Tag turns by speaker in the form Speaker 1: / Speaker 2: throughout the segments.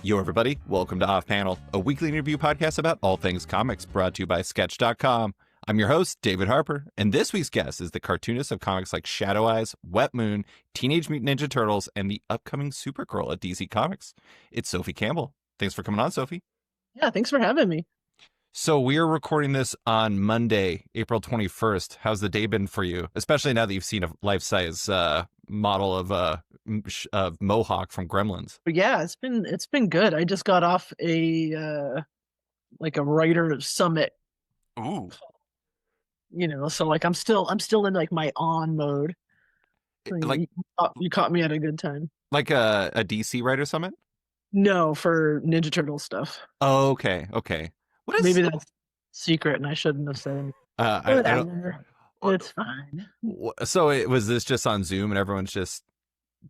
Speaker 1: Yo, everybody. Welcome to Off Panel, a weekly interview podcast about all things comics, brought to you by Sketch.com. I'm your host, David Harper, and this week's guest is the cartoonist of comics like Shadow Eyes, Wet Moon, Teenage Mutant Ninja Turtles, and the upcoming Supergirl at DC Comics. It's Sophie Campbell. Thanks for coming on, Sophie.
Speaker 2: Yeah, thanks for having me.
Speaker 1: So we are recording this on Monday, April 21st. How's the day been for you? Especially now that you've seen a life-size model of Mohawk from Gremlins.
Speaker 2: Yeah, it's been good. I just got off a writer summit.
Speaker 1: Ooh.
Speaker 2: So I'm still in like my on mode.
Speaker 1: Like
Speaker 2: you caught me at a good time.
Speaker 1: Like a DC writer summit?
Speaker 2: No, for Ninja Turtle stuff.
Speaker 1: Oh, okay. What is
Speaker 2: Maybe that's secret and I shouldn't have said.
Speaker 1: I don't.
Speaker 2: It's fine.
Speaker 1: So was this just on Zoom and everyone's just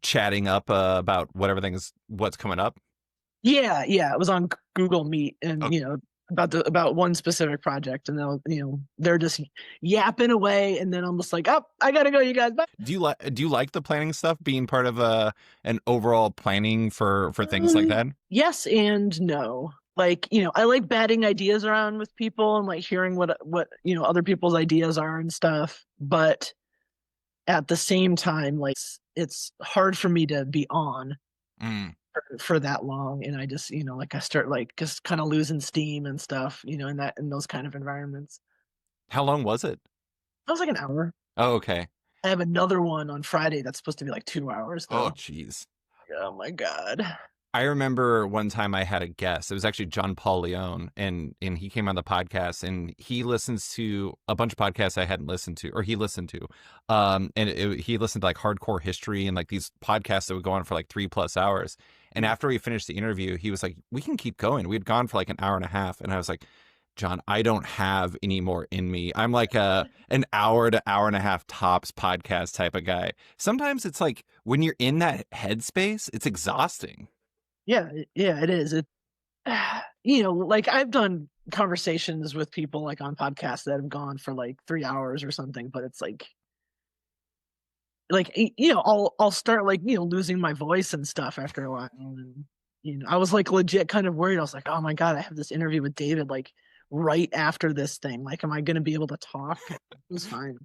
Speaker 1: chatting up about what's coming up?
Speaker 2: Yeah. It was on Google Meet and about one specific project, and they're just yapping away, and then I'm just like, oh, I gotta go, you guys. Bye.
Speaker 1: Do you like the planning stuff, being part of an overall planning for things like that?
Speaker 2: Yes and no. Like, I like batting ideas around with people and like hearing what other people's ideas are and stuff. But at the same time, like it's hard for me to be on for that long, and I just I start like just kind of losing steam and stuff, in those kind of environments.
Speaker 1: How long was it?
Speaker 2: It was like an hour.
Speaker 1: Oh, okay.
Speaker 2: I have another one on Friday that's supposed to be like 2 hours though.
Speaker 1: Oh, jeez.
Speaker 2: Oh my God.
Speaker 1: I remember one time I had a guest. It was actually John Paul Leone, and he came on the podcast, and he listens to a bunch of podcasts I hadn't listened to, or he listened to. He listened to like Hardcore History and like these podcasts that would go on for like 3+ hours. And after we finished the interview, he was like, we can keep going. We had gone for like an hour and a half. And I was like, John, I don't have any more in me. I'm like an hour to hour and a half tops podcast type of guy. Sometimes it's like when you're in that headspace, it's exhausting.
Speaker 2: Yeah, it is. Like I've done conversations with people like on podcasts that have gone for like 3 hours or something, but it's like I'll start like losing my voice and stuff after a while, and I was like legit kind of worried. I was like, oh my God, I have this interview with David like right after this thing. Like, am I going to be able to talk? It was fine.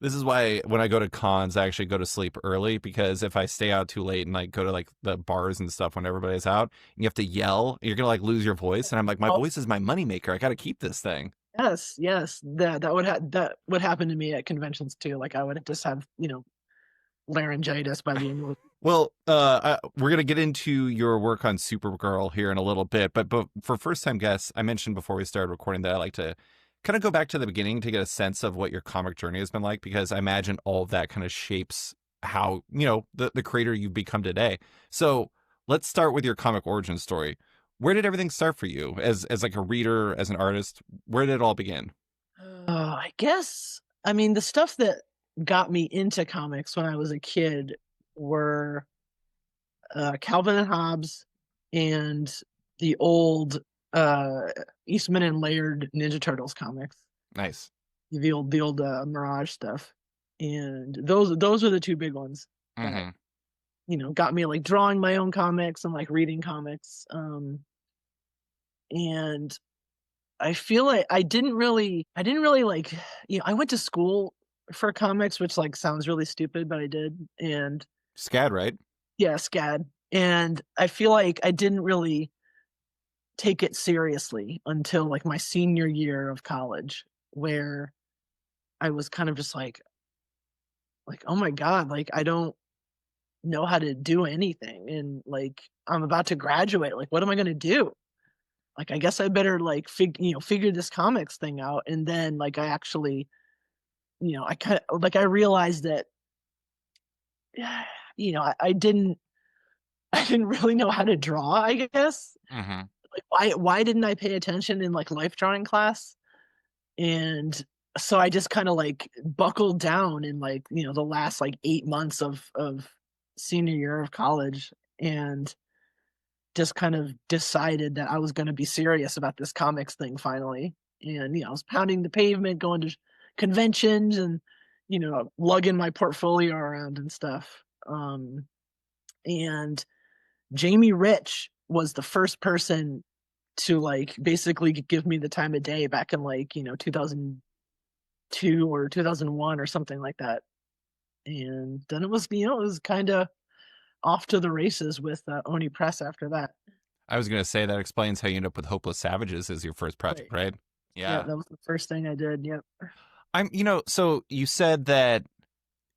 Speaker 1: This is why when I go to cons, I actually go to sleep early, because if I stay out too late and like go to like the bars and stuff when everybody's out, and you have to yell, you're gonna like lose your voice. And I'm like, my voice is my moneymaker. I got to keep this thing.
Speaker 2: Yes, that would happen to me at conventions too. Like I would just have laryngitis by the end of it.
Speaker 1: Well, we're going to get into your work on Supergirl here in a little bit, but for first-time guests, I mentioned before we started recording that I like to kind of go back to the beginning to get a sense of what your comic journey has been like, because I imagine all of that kind of shapes how, the creator you've become today. So let's start with your comic origin story. Where did everything start for you as like a reader, as an artist? Where did it all begin?
Speaker 2: I guess, the stuff that got me into comics when I was a kid were Calvin and Hobbes and the old Eastman and Laird Ninja Turtles comics.
Speaker 1: Nice.
Speaker 2: The old Mirage stuff, and those are the two big ones.
Speaker 1: Mm-hmm.
Speaker 2: Got me like drawing my own comics and like reading comics. And I feel like I didn't really like. I went to school for comics, which like sounds really stupid, but I did. And
Speaker 1: SCAD, right?
Speaker 2: Yeah, SCAD. And I feel like I didn't really take it seriously until like my senior year of college, where I was kind of just like, oh my God, like I don't know how to do anything. And like, I'm about to graduate. Like, what am I going to do? Like, I guess I better like figure this comics thing out. And then like, I actually, I kind of like, I realized that, I didn't really know how to draw, I guess.
Speaker 1: Mm-hmm.
Speaker 2: Like, why didn't I pay attention in like life drawing class? And so I just kind of like buckled down in like, the last like 8 months of senior year of college, and just kind of decided that I was going to be serious about this comics thing finally. And, I was pounding the pavement, going to conventions and, lugging my portfolio around and stuff. And Jamie Rich was the first person to like basically give me the time of day back in like, 2002 or 2001 or something like that. And then it was, it was kind of off to the races with Oni Press after that.
Speaker 1: I was going to say that explains how you end up with Hopeless Savages as your first project,
Speaker 2: Right.
Speaker 1: right?
Speaker 2: Yeah,
Speaker 1: Yeah.
Speaker 2: that was the first thing I did. Yep.
Speaker 1: So you said that,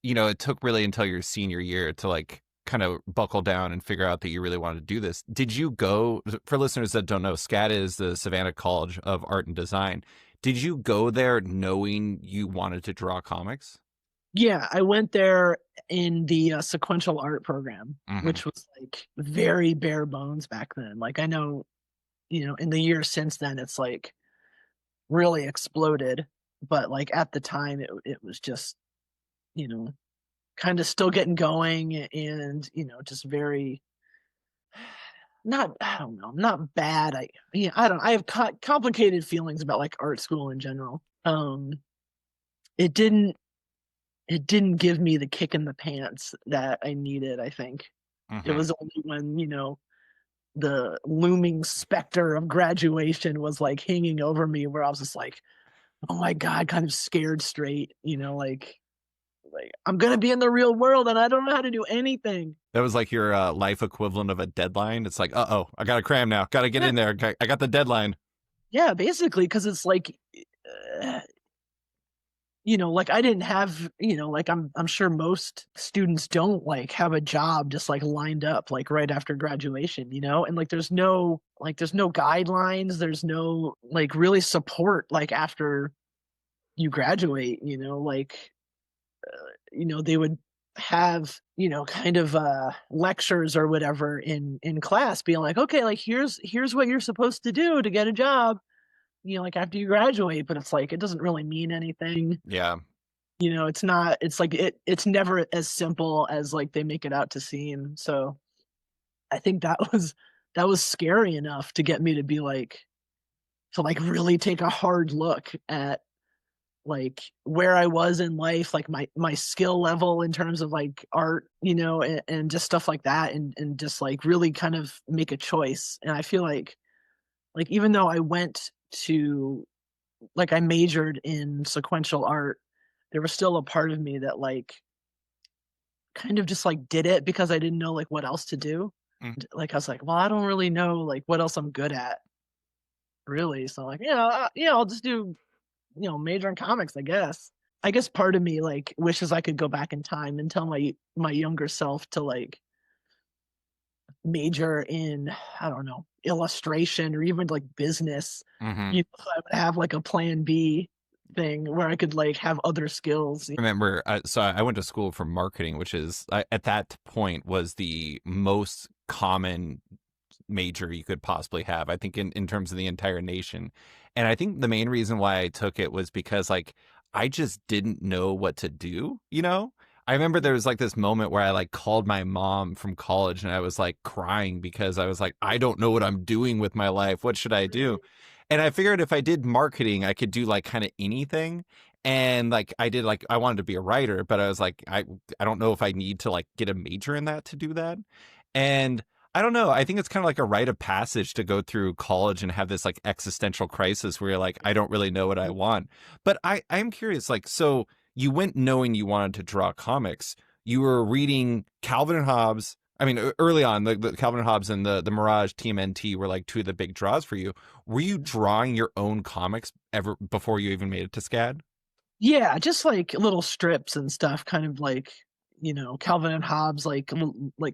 Speaker 1: it took really until your senior year to like kind of buckle down and figure out that you really wanted to do this. Did you go, for listeners that don't know, SCAD is the Savannah College of Art and Design. Did you go there knowing you wanted to draw comics?
Speaker 2: Yeah, I went there in the sequential art program,
Speaker 1: Hmm.
Speaker 2: which was like very bare bones back then. Like I know, in the years since then, it's like really exploded. But like at the time, it was just, you know, kind of still getting going and, just very not, I don't know, not bad. I don't, I have complicated feelings about like art school in general. It didn't, it didn't give me the kick in the pants that I needed, I think. It
Speaker 1: Hmm.
Speaker 2: was only when, the looming specter of graduation was like hanging over me where I was just like, oh my God, kind of scared straight, like I'm gonna be in the real world and I don't know how to do anything.
Speaker 1: That was like your life equivalent of a deadline. It's like, oh, I got to cram now. Got to get
Speaker 2: Yeah,
Speaker 1: in there. I got the deadline.
Speaker 2: yeah, basically, because it's like, uh, like I didn't have, like I'm sure most students don't like have a job just like lined up like right after graduation, and like there's no guidelines, there's no like really support like after you graduate, like they would have kind of lectures or whatever in class being like, okay, like here's what you're supposed to do to get a job, like after you graduate, but it's like it doesn't really mean anything.
Speaker 1: Yeah.
Speaker 2: It's not, it's like it's never as simple as like they make it out to seem. So I think that was scary enough to get me to be like, to like really take a hard look at like where I was in life, like my skill level in terms of like art, and just stuff like that, and just like really kind of make a choice. And I feel like even though I went to like I majored in sequential art, there was still a part of me that like kind of just like did it because I didn't know like what else to do.
Speaker 1: Mm.
Speaker 2: Like I was like, well, I don't really know like what else I'm good at, really. So like, I'll just do, major in comics, I guess. I guess part of me like wishes I could go back in time and tell my younger self to like major in, I don't know, illustration or even like business.
Speaker 1: Hmm.
Speaker 2: So I would have like a plan B thing where I could like have other skills.
Speaker 1: Remember, so I went to school for marketing, which is at that point was the most common major you could possibly have, I think, in terms of the entire nation. And I think the main reason why I took it was because like I just didn't know what to do, I remember there was like this moment where I like called my mom from college and I was like crying because I was like, I don't know what I'm doing with my life. What should I do? And I figured if I did marketing, I could do like kind of anything. And like I did, like I wanted to be a writer, but I was like, I don't know if I need to like get a major in that to do that. And I don't know. I think it's kind of like a rite of passage to go through college and have this like existential crisis where you're like, I don't really know what I want. But I'm curious, like, so you went knowing you wanted to draw comics. You were reading Calvin and Hobbes. I mean, early on, the Calvin and Hobbes and the Mirage TMNT were like two of the big draws for you. Were you drawing your own comics ever before you even made it to SCAD?
Speaker 2: Yeah, just like little strips and stuff, kind of like, Calvin and Hobbes, like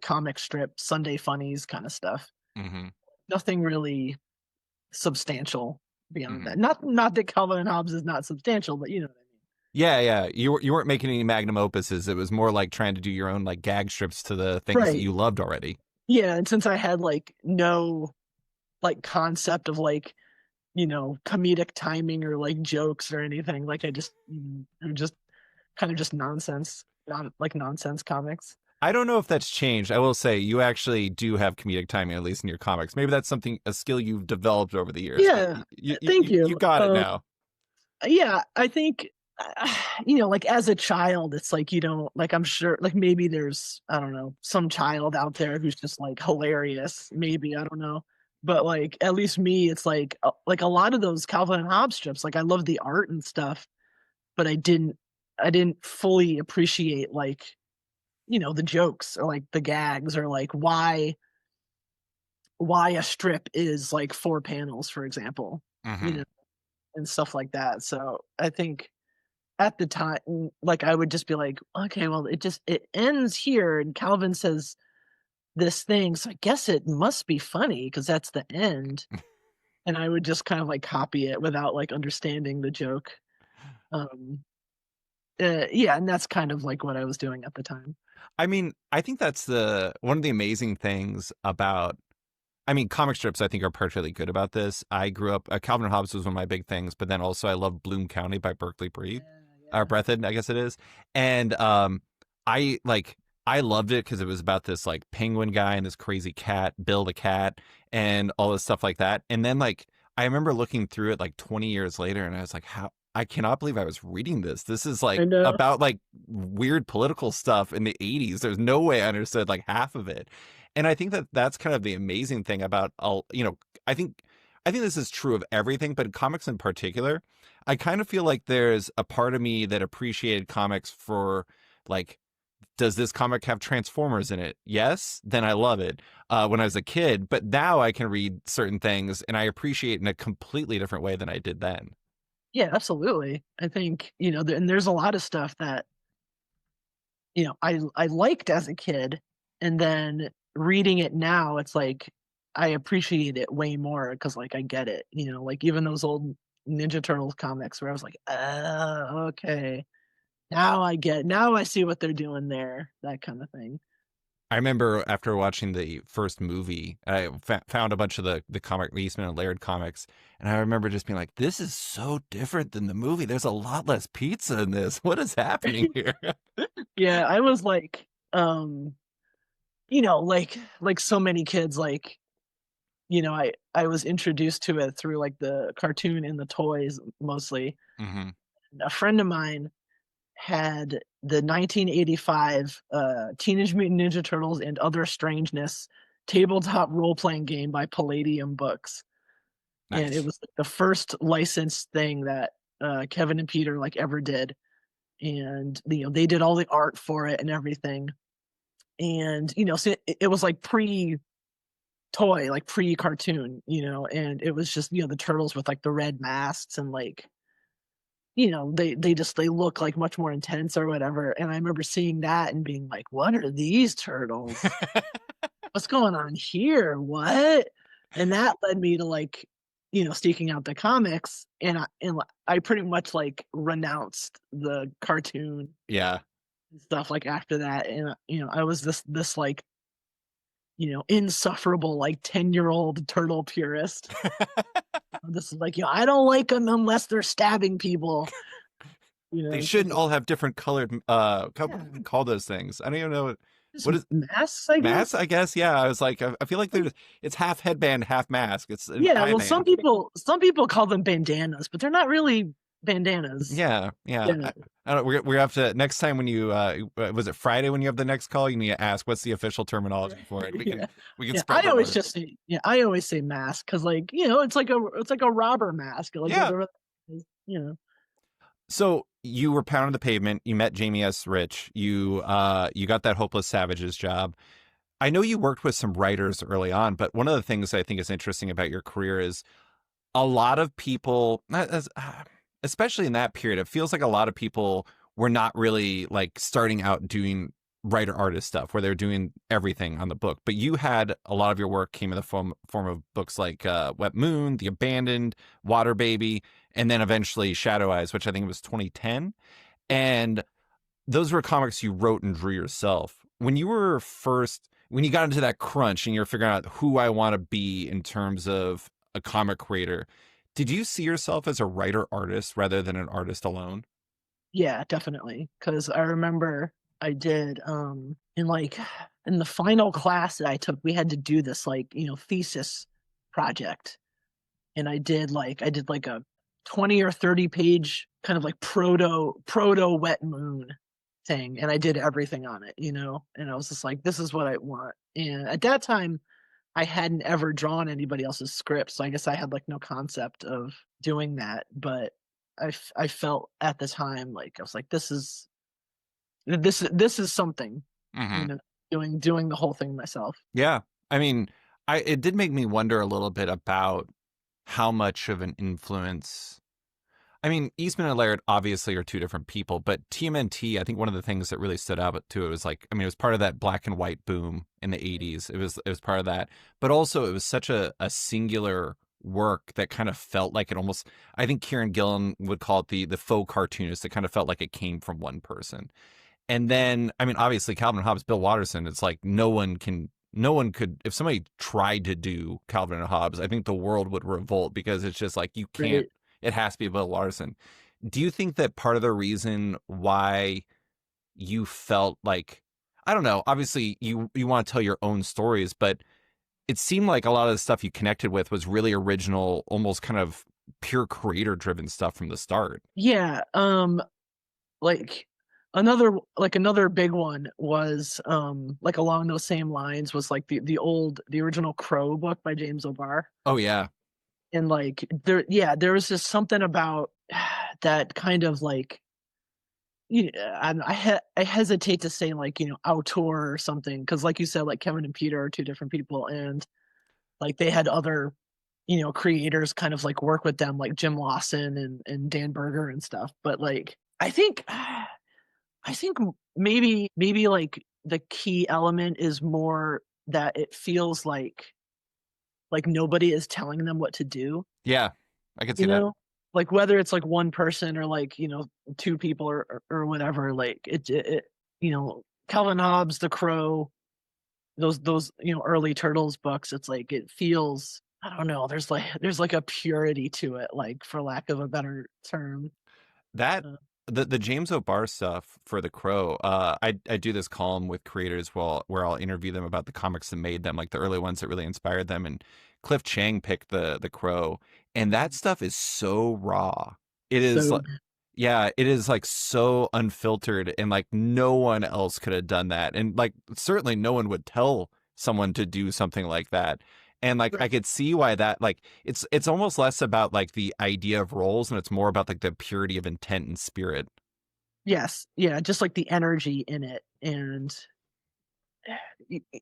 Speaker 2: comic strips, Sunday funnies kind of stuff.
Speaker 1: Hmm.
Speaker 2: Nothing really substantial beyond
Speaker 1: Hmm.
Speaker 2: that. Not that Calvin and Hobbes is not substantial, but you know what I mean.
Speaker 1: Yeah, yeah. You weren't making any magnum opuses. It was more like trying to do your own like gag strips to the things that
Speaker 2: Right.
Speaker 1: you loved already.
Speaker 2: Yeah, and since I had like no like concept of like, comedic timing or like jokes or anything, like I just it was just kind of just nonsense, not like nonsense comics.
Speaker 1: I don't know if that's changed. I will say you actually do have comedic timing, at least in your comics. Maybe that's a skill you've developed over the years, but
Speaker 2: Yeah,
Speaker 1: you
Speaker 2: thank
Speaker 1: you
Speaker 2: you.
Speaker 1: got it now.
Speaker 2: Yeah, I think like as a child, it's like you don't like. I'm sure, like maybe there's I don't know some child out there who's just like hilarious. Maybe I don't know, but like at least me, it's like a lot of those Calvin and Hobbes strips. Like I love the art and stuff, but I didn't fully appreciate like the jokes or like the gags or like why a strip is like 4 panels, for example, you
Speaker 1: Hmm.
Speaker 2: know, and stuff like that. So I think at the time, like I would just be like, okay, well, it ends here, and Calvin says this thing, so I guess it must be funny because that's the end. And I would just kind of like copy it without like understanding the joke. Um, yeah, and that's kind of like what I was doing at the time.
Speaker 1: I mean, I think that's the one of the amazing things about. I mean, comic strips I think are particularly good about this. I grew up. Calvin and Hobbes was one of my big things, but then also I love Bloom County by Berkeley Breathe,
Speaker 2: Yeah,
Speaker 1: or
Speaker 2: yeah.
Speaker 1: Breathed, I guess it is. And I like I loved it because it was about this like penguin guy and this crazy cat, build a cat, and all this stuff like that. And then like I remember looking through it like 20 years later, and I was like, how. I cannot believe I was reading this. This is like
Speaker 2: I know.
Speaker 1: about like weird political stuff in the 80s. There's no way I understood like half of it. And I think that that's kind of the amazing thing about all, I think this is true of everything, but in comics in particular, I kind of feel like there's a part of me that appreciated comics for like, does this comic have Transformers in it? Yes, then I love it. When I was a kid, but now I can read certain things and I appreciate in a completely different way than I did then.
Speaker 2: Yeah, absolutely. I think and there's a lot of stuff that I liked as a kid, and then reading it now, it's like I appreciate it way more because like I get it. Like even those old Ninja Turtles comics where I was like, oh, okay, now I see what they're doing there, that kind of thing.
Speaker 1: I remember after watching the first movie, I found a bunch of the comic Eastman and Laird comics, and I remember just being like, "This is so different than the movie. There's a lot less pizza in this. What is happening here?"
Speaker 2: Yeah, I was like, like so many kids, like I was introduced to it through like the cartoon and the toys mostly.
Speaker 1: Hmm.
Speaker 2: A friend of mine had the 1985 Teenage Mutant Ninja Turtles and Other Strangeness tabletop role playing game by Palladium Books, and it
Speaker 1: Nice.
Speaker 2: was like, the first licensed thing that Kevin and Peter like ever did, and they did all the art for it and everything, and so it was like pre toy, like pre cartoon, and it was just the turtles with like the red masks and like they look like much more intense or whatever. And I remember seeing that and being like, what are these turtles? What's going on here? What? And that led me to like, seeking out the comics, and I pretty much like renounced the cartoon
Speaker 1: Yeah.
Speaker 2: and stuff like after that. And I was this like, insufferable like 10-year-old turtle purist. This is like, I don't like them unless they're stabbing people.
Speaker 1: They
Speaker 2: It's
Speaker 1: shouldn't
Speaker 2: like,
Speaker 1: all have different colored what
Speaker 2: yeah,
Speaker 1: do we call those things? I don't even know
Speaker 2: just
Speaker 1: what is
Speaker 2: masks, I
Speaker 1: mask,
Speaker 2: guess.
Speaker 1: I guess. Yeah, I was like, I feel like there's it's half headband, half mask. It's an
Speaker 2: Yeah,
Speaker 1: eye
Speaker 2: well, some
Speaker 1: band.
Speaker 2: people call them bandanas, but they're not really bandanas.
Speaker 1: Yeah, yeah.
Speaker 2: Yeah,
Speaker 1: I don't. We have to next time when you was it Friday when you have the next call? You need to ask what's the official terminology for it.
Speaker 2: yeah,
Speaker 1: We can
Speaker 2: yeah.
Speaker 1: spread the word.
Speaker 2: I always say mask because, like, it's like a robber mask, like
Speaker 1: Yeah.
Speaker 2: whatever. You know,
Speaker 1: So you were pounding the pavement. You met Jamie S. Rich. You got that Hopeless Savages job. I know you worked with some writers early on, but one of the things I think is interesting about your career is a lot of people, especially in that period, it feels like a lot of people were not really like starting out doing writer artist stuff where they're doing everything on the book. But you had a lot of your work came in the form of books like Wet Moon, The Abandoned, Water Baby, and then eventually Shadow Eyes, which I think was 2010.
Speaker 2: yeah,
Speaker 1: And those were comics you wrote and drew yourself. When you got into that crunch and you're figuring out who I want to be in terms of a comic creator, did you see yourself as a writer artist rather than an artist alone?
Speaker 2: yeah, definitely. Because I remember I did in the final class that I took, we had to do this like thesis project, and I did like a 20 or 30 page kind of like proto Wet Moon thing, and I did everything on it, you know. And I was just like, this is what I want. And at that time, I hadn't ever drawn anybody else's script, so I guess I had like no concept of doing that. But I felt at the time like I was like, this is something, you
Speaker 1: Hmm.
Speaker 2: know, doing the whole thing myself.
Speaker 1: Yeah. I mean, it did make me wonder a little bit about how much of an influence. I mean, Eastman and Laird obviously are two different people, but TMNT, I think one of the things that really stood out to it was like, I mean, it was part of that black and white boom in the 80s. It was part of that. But also it was such a singular work that kind of felt like it almost, I think Kieran Gillen would call it the faux cartoonist. It kind of felt like it came from one person. And then, I mean, obviously Calvin and Hobbes, Bill Watterson, it's like no one could, if somebody tried to do Calvin and Hobbes, I think the world would revolt because it's just like, you can't,
Speaker 2: Right.
Speaker 1: it has to be Bill Watterson. Do you think that part of the reason why you felt like, I don't know, obviously you want to tell your own stories, but it seemed like a lot of the stuff you connected with was really original, almost kind of pure creator driven stuff from the start.
Speaker 2: Yeah. Like another big one was like along those same lines was like the original Crow book by James O'Barr.
Speaker 1: Oh yeah.
Speaker 2: And like there was just something about that kind of like, I hesitate to say like, auteur or something, because like you said, like Kevin and Peter are two different people, and like they had other, creators kind of like work with them, like Jim Lawson and Dan Berger and stuff. But like I think maybe like the key element is more that it feels like nobody is telling them what to do,
Speaker 1: Yeah. I could see
Speaker 2: you
Speaker 1: that.
Speaker 2: know? Like whether it's like one person or like, two people or whatever, like Calvin Hobbes, The Crow, those early Turtles books, it's like it feels, I don't know, there's like a purity to it, like for lack of a better term.
Speaker 1: That
Speaker 2: Uh,
Speaker 1: the James O'Barr stuff for The Crow, I do this column with creators where I'll interview them about the comics that made them, like the early ones that really inspired them. And Cliff Chang picked the Crow, and that stuff is so raw. It is
Speaker 2: so
Speaker 1: like, yeah, it is like so unfiltered, and like no one else could have done that, and like certainly no one would tell someone to do something like that. And like I could see why that, like it's almost less about like the idea of roles and it's more about like the purity of intent and spirit.
Speaker 2: yes, yeah, just like the energy in it. And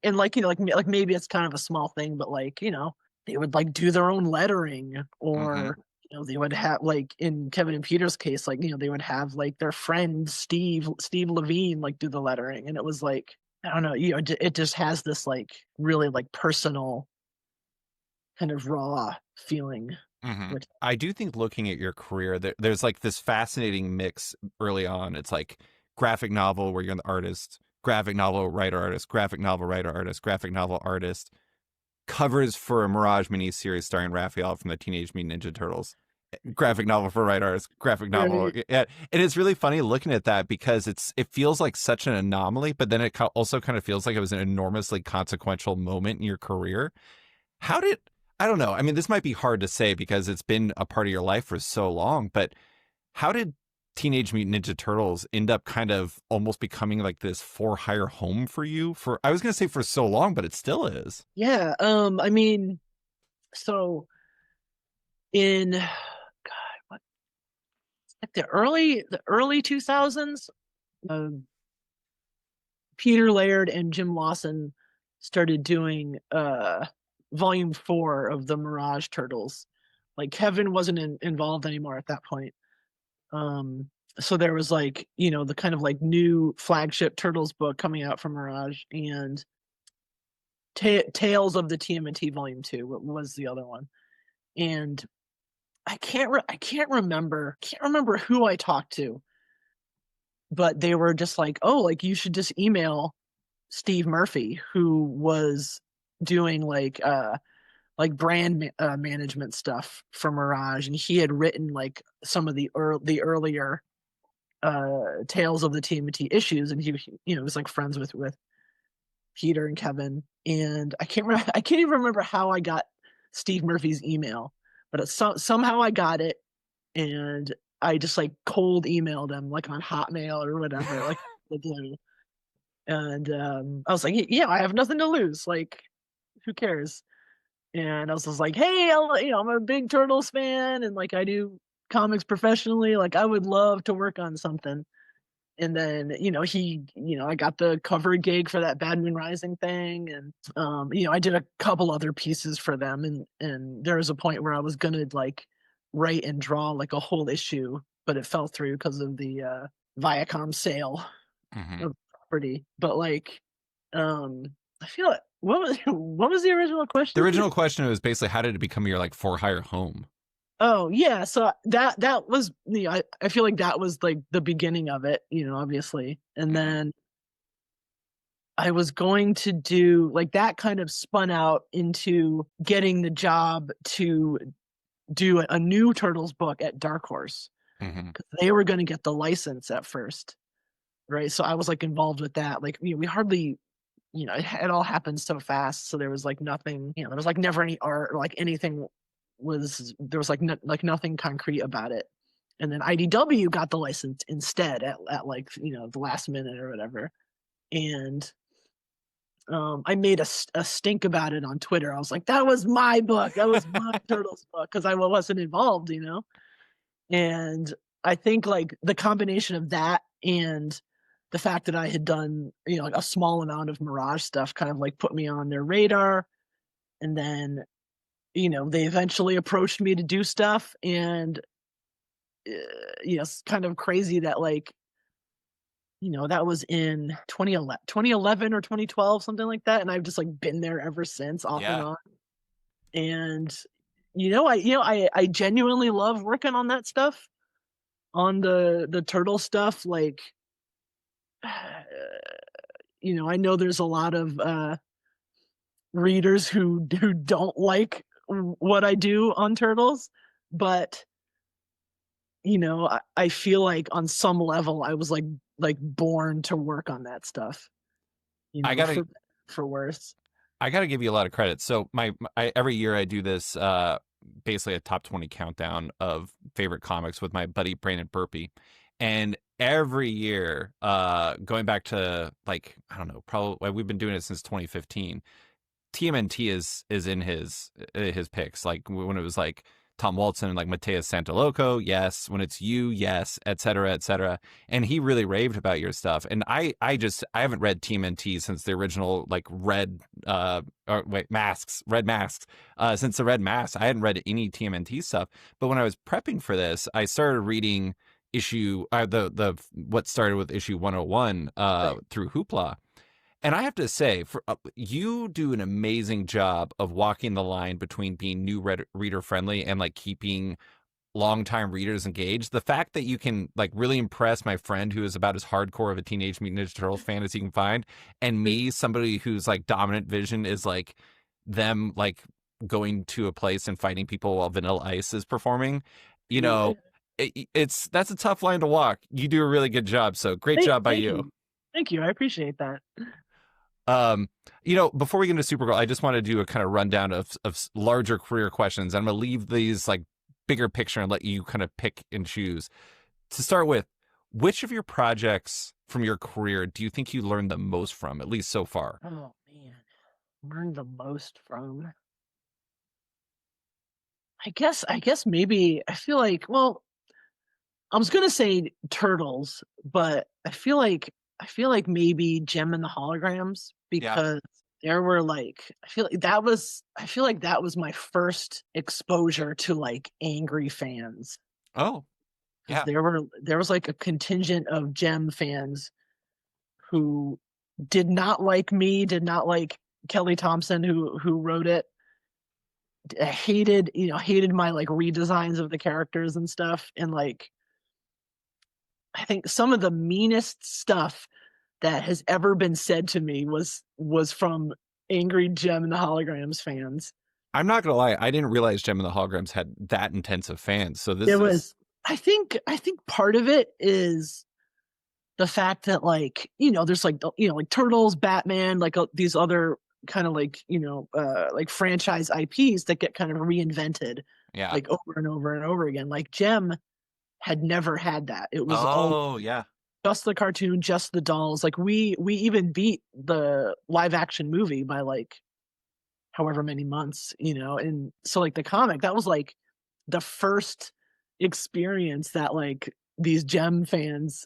Speaker 2: like, like maybe it's kind of a small thing, but like, they would like do their own lettering,
Speaker 1: Hmm.
Speaker 2: or they would have, like in Kevin and Peter's case, like, they would have like their friend Steve Levine like do the lettering, and it was like, I don't know, it just has this like really like personal kind of raw feeling,
Speaker 1: Hmm.
Speaker 2: which
Speaker 1: I do think looking at your career, there's like this fascinating mix early on. It's like graphic novel where you're the artist, graphic novel writer artist, graphic novel writer artist, graphic novel artist, covers for a Mirage miniseries starring Raphael from the Teenage Mutant Ninja Turtles, graphic novel for right artists, graphic novel.
Speaker 2: right.
Speaker 1: Yeah, and it's really funny looking at that because it feels like such an anomaly, but then it also kind of feels like it was an enormously consequential moment in your career. How did I don't know. I mean, this might be hard to say because it's been a part of your life for so long, but how did Teenage Mutant Ninja Turtles end up kind of almost becoming like this for hire home for you for I was going to say for so long, but it still is.
Speaker 2: Yeah, I mean, so in what, like the early 2000s, Peter Laird and Jim Lawson started doing volume 4 of the Mirage Turtles. Like Kevin wasn't involved anymore at that point. Um so there was like, the kind of like new flagship Turtles book coming out from Mirage, and Tales of the TMNT volume 2 was the other one. And I can't remember who I talked to, but they were just like, "Oh, like you should just email Steve Murphy, who was doing like brand management stuff for Mirage, and he had written like some of the earlier Tales of the TMT issues, and he was like friends with Peter and Kevin, and I can't even remember how I got Steve Murphy's email, but somehow I got it, and I just like cold emailed him like on Hotmail or whatever, like the blue. And I was like, yeah, I have nothing to lose. Like, who cares? And I was just like, hey, I'm a big Turtles fan, and like I do comics professionally. Like, I would love to work on something. And then, I got the cover gig for that Bad Moon Rising thing, and I did a couple other pieces for them, and there was a point where I was gonna like write and draw like a whole issue, but it fell through because of the Viacom sale
Speaker 1: Mhm.
Speaker 2: of property. But like, I feel like what was the original
Speaker 1: The
Speaker 2: question
Speaker 1: original
Speaker 2: again?
Speaker 1: question was basically how did it become your like for hire home?
Speaker 2: Oh yeah, so that was I feel like that was like the beginning of it, obviously, and
Speaker 1: Mhm.
Speaker 2: then I was going to do like that kind of spun out into getting the job to do a new Turtles book at Dark Horse
Speaker 1: Mhm.
Speaker 2: because they were going to get the license at first, right? So I was like involved with that. Like, we hardly, it all happened so fast. So there was like nothing, there was like never any art or like anything there was like like nothing concrete about it. And then IDW got the license instead at like, the last minute or whatever. And I made a stink about it on Twitter. I was like, that was my book. That was my Turtles book because I wasn't involved. And I think like the combination of that and the fact that I had done, like a small amount of Mirage stuff kind of like put me on their radar. And then, they eventually approached me to do stuff. And, it's kind of crazy that like, that was in 2011 or 2012, something like that. And I've just like been there ever since, off and
Speaker 1: Yeah.
Speaker 2: on. And I genuinely love working on that stuff, on the turtle stuff. Like, I know there's a lot of readers who don't like what I do on turtles, but I feel like on some level I was like born to work on that stuff,
Speaker 1: I gotta
Speaker 2: for worse.
Speaker 1: I gotta give you a lot of credit. So every year I do this basically a top 20 countdown of favorite comics with my buddy Brandon Burpee. And every year, going back to like, I don't know, probably we've been doing it since 2015. TMNT is in his picks. Like when it was like Tom Walton and like Mateus Santaloco, yes. When it's you, yes, et cetera, et cetera. And he really raved about your stuff. And I haven't read TMNT since the original like red masks. Since the red masks, I hadn't read any TMNT stuff. But when I was prepping for this, I started reading issue the what started with issue 101
Speaker 2: Right.
Speaker 1: through Hoopla. And I have to say, for you do an amazing job of walking the line between being new reader friendly and like keeping longtime readers engaged. The fact that you can like really impress my friend who is about as hardcore of a Teenage Mutant Ninja Turtles fan as you can find, and me, somebody whose like dominant vision is like them like going to a place and fighting people while Vanilla Ice is performing. You know,
Speaker 2: Absolutely.
Speaker 1: that's a tough line to walk. You do a really good job. So great job by
Speaker 2: Thank
Speaker 1: you.
Speaker 2: you. Thank you. I appreciate that.
Speaker 1: Um, before we get into Supergirl, I just want to do a kind of rundown of larger career questions. I'm going to leave these like bigger picture and let you kind of pick and choose. To start with, which of your projects from your career do you think you learned the most from, at least so far?
Speaker 2: Oh man, learned the most from. I guess maybe I feel like, well, I was gonna say Turtles, but I feel like maybe Gem and the Holograms,
Speaker 1: Yeah.
Speaker 2: because there were like I feel like that was my first exposure to like angry fans,
Speaker 1: Oh,
Speaker 2: because
Speaker 1: yeah.
Speaker 2: there was like a contingent of Gem fans who did not like me, did not like Kelly Thompson who wrote it, hated my like redesigns of the characters and stuff, and like I think some of the meanest stuff that has ever been said to me was from angry Gem and the Holograms fans.
Speaker 1: I'm not gonna lie, I didn't realize Gem and the Holograms had that intensive fans. So
Speaker 2: It
Speaker 1: this is
Speaker 2: was I think part of it is the fact that like, there's like like Turtles, Batman, like these other kind of like, like franchise IPs that get kind of reinvented
Speaker 1: Yeah.
Speaker 2: like over and over and over again. Like Gem had never had that. It was all
Speaker 1: Oh, yeah.
Speaker 2: just the cartoon, just the dolls. Like we even beat the live action movie by like however many months, you know. And so like the comic, that was like the first experience that like these Gem fans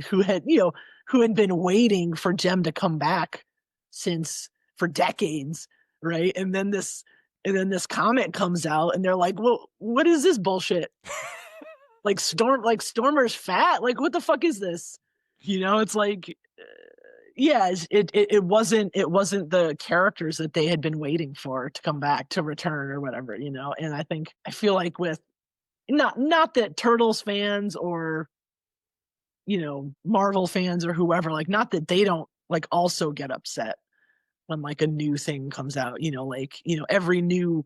Speaker 2: who had, you know, who had been waiting for Gem to come back since for decades, right? And then this comic comes out and they're like, "Well, what is this bullshit? Like Stormer's fat? Like what the fuck is this?" You know, it's like yeah, it wasn't the characters that they had been waiting for to come back to return or whatever, you know. And I feel like with not that Turtles fans or you know Marvel fans or whoever, like not that they don't like also get upset when like a new thing comes out, you know, like you know every new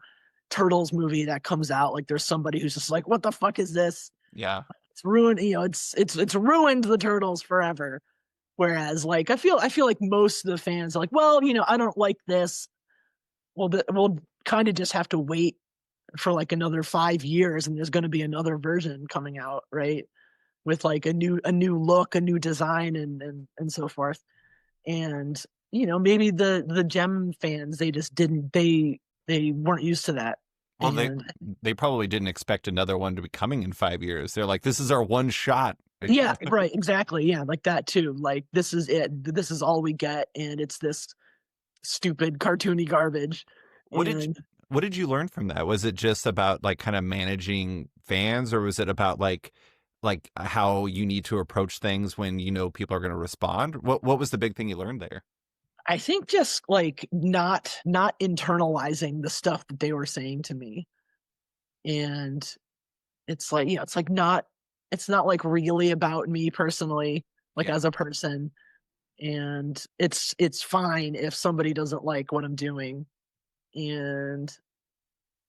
Speaker 2: Turtles movie that comes out, like there's somebody who's just like, what the fuck is this?
Speaker 1: Yeah.
Speaker 2: It's ruined, you know, it's ruined the Turtles forever. Whereas like I feel like most of the fans are like, well, you know, I don't like this. Well, we'll kind of just have to wait for like another 5 years, and there's going to be another version coming out, right? With like a new look, a new design, and so forth. And you know, maybe the Gem fans they just didn't they weren't used to that.
Speaker 1: Well,
Speaker 2: And
Speaker 1: they probably didn't expect another one to be coming in 5 years. They're like, this is our one shot.
Speaker 2: yeah, right, exactly, yeah, like that too. Like this is it. This is all we get, and it's this stupid cartoony garbage.
Speaker 1: What did
Speaker 2: And
Speaker 1: what did you learn from that? Was it just about like kind of managing fans, or was it about like how you need to approach things when you know people are going to respond? What was the big thing you learned there?
Speaker 2: I think just like not internalizing the stuff that they were saying to me. And it's like, you know, it's not like really about me personally, like
Speaker 1: Yeah.
Speaker 2: as a person. And it's fine if somebody doesn't like what I'm doing. And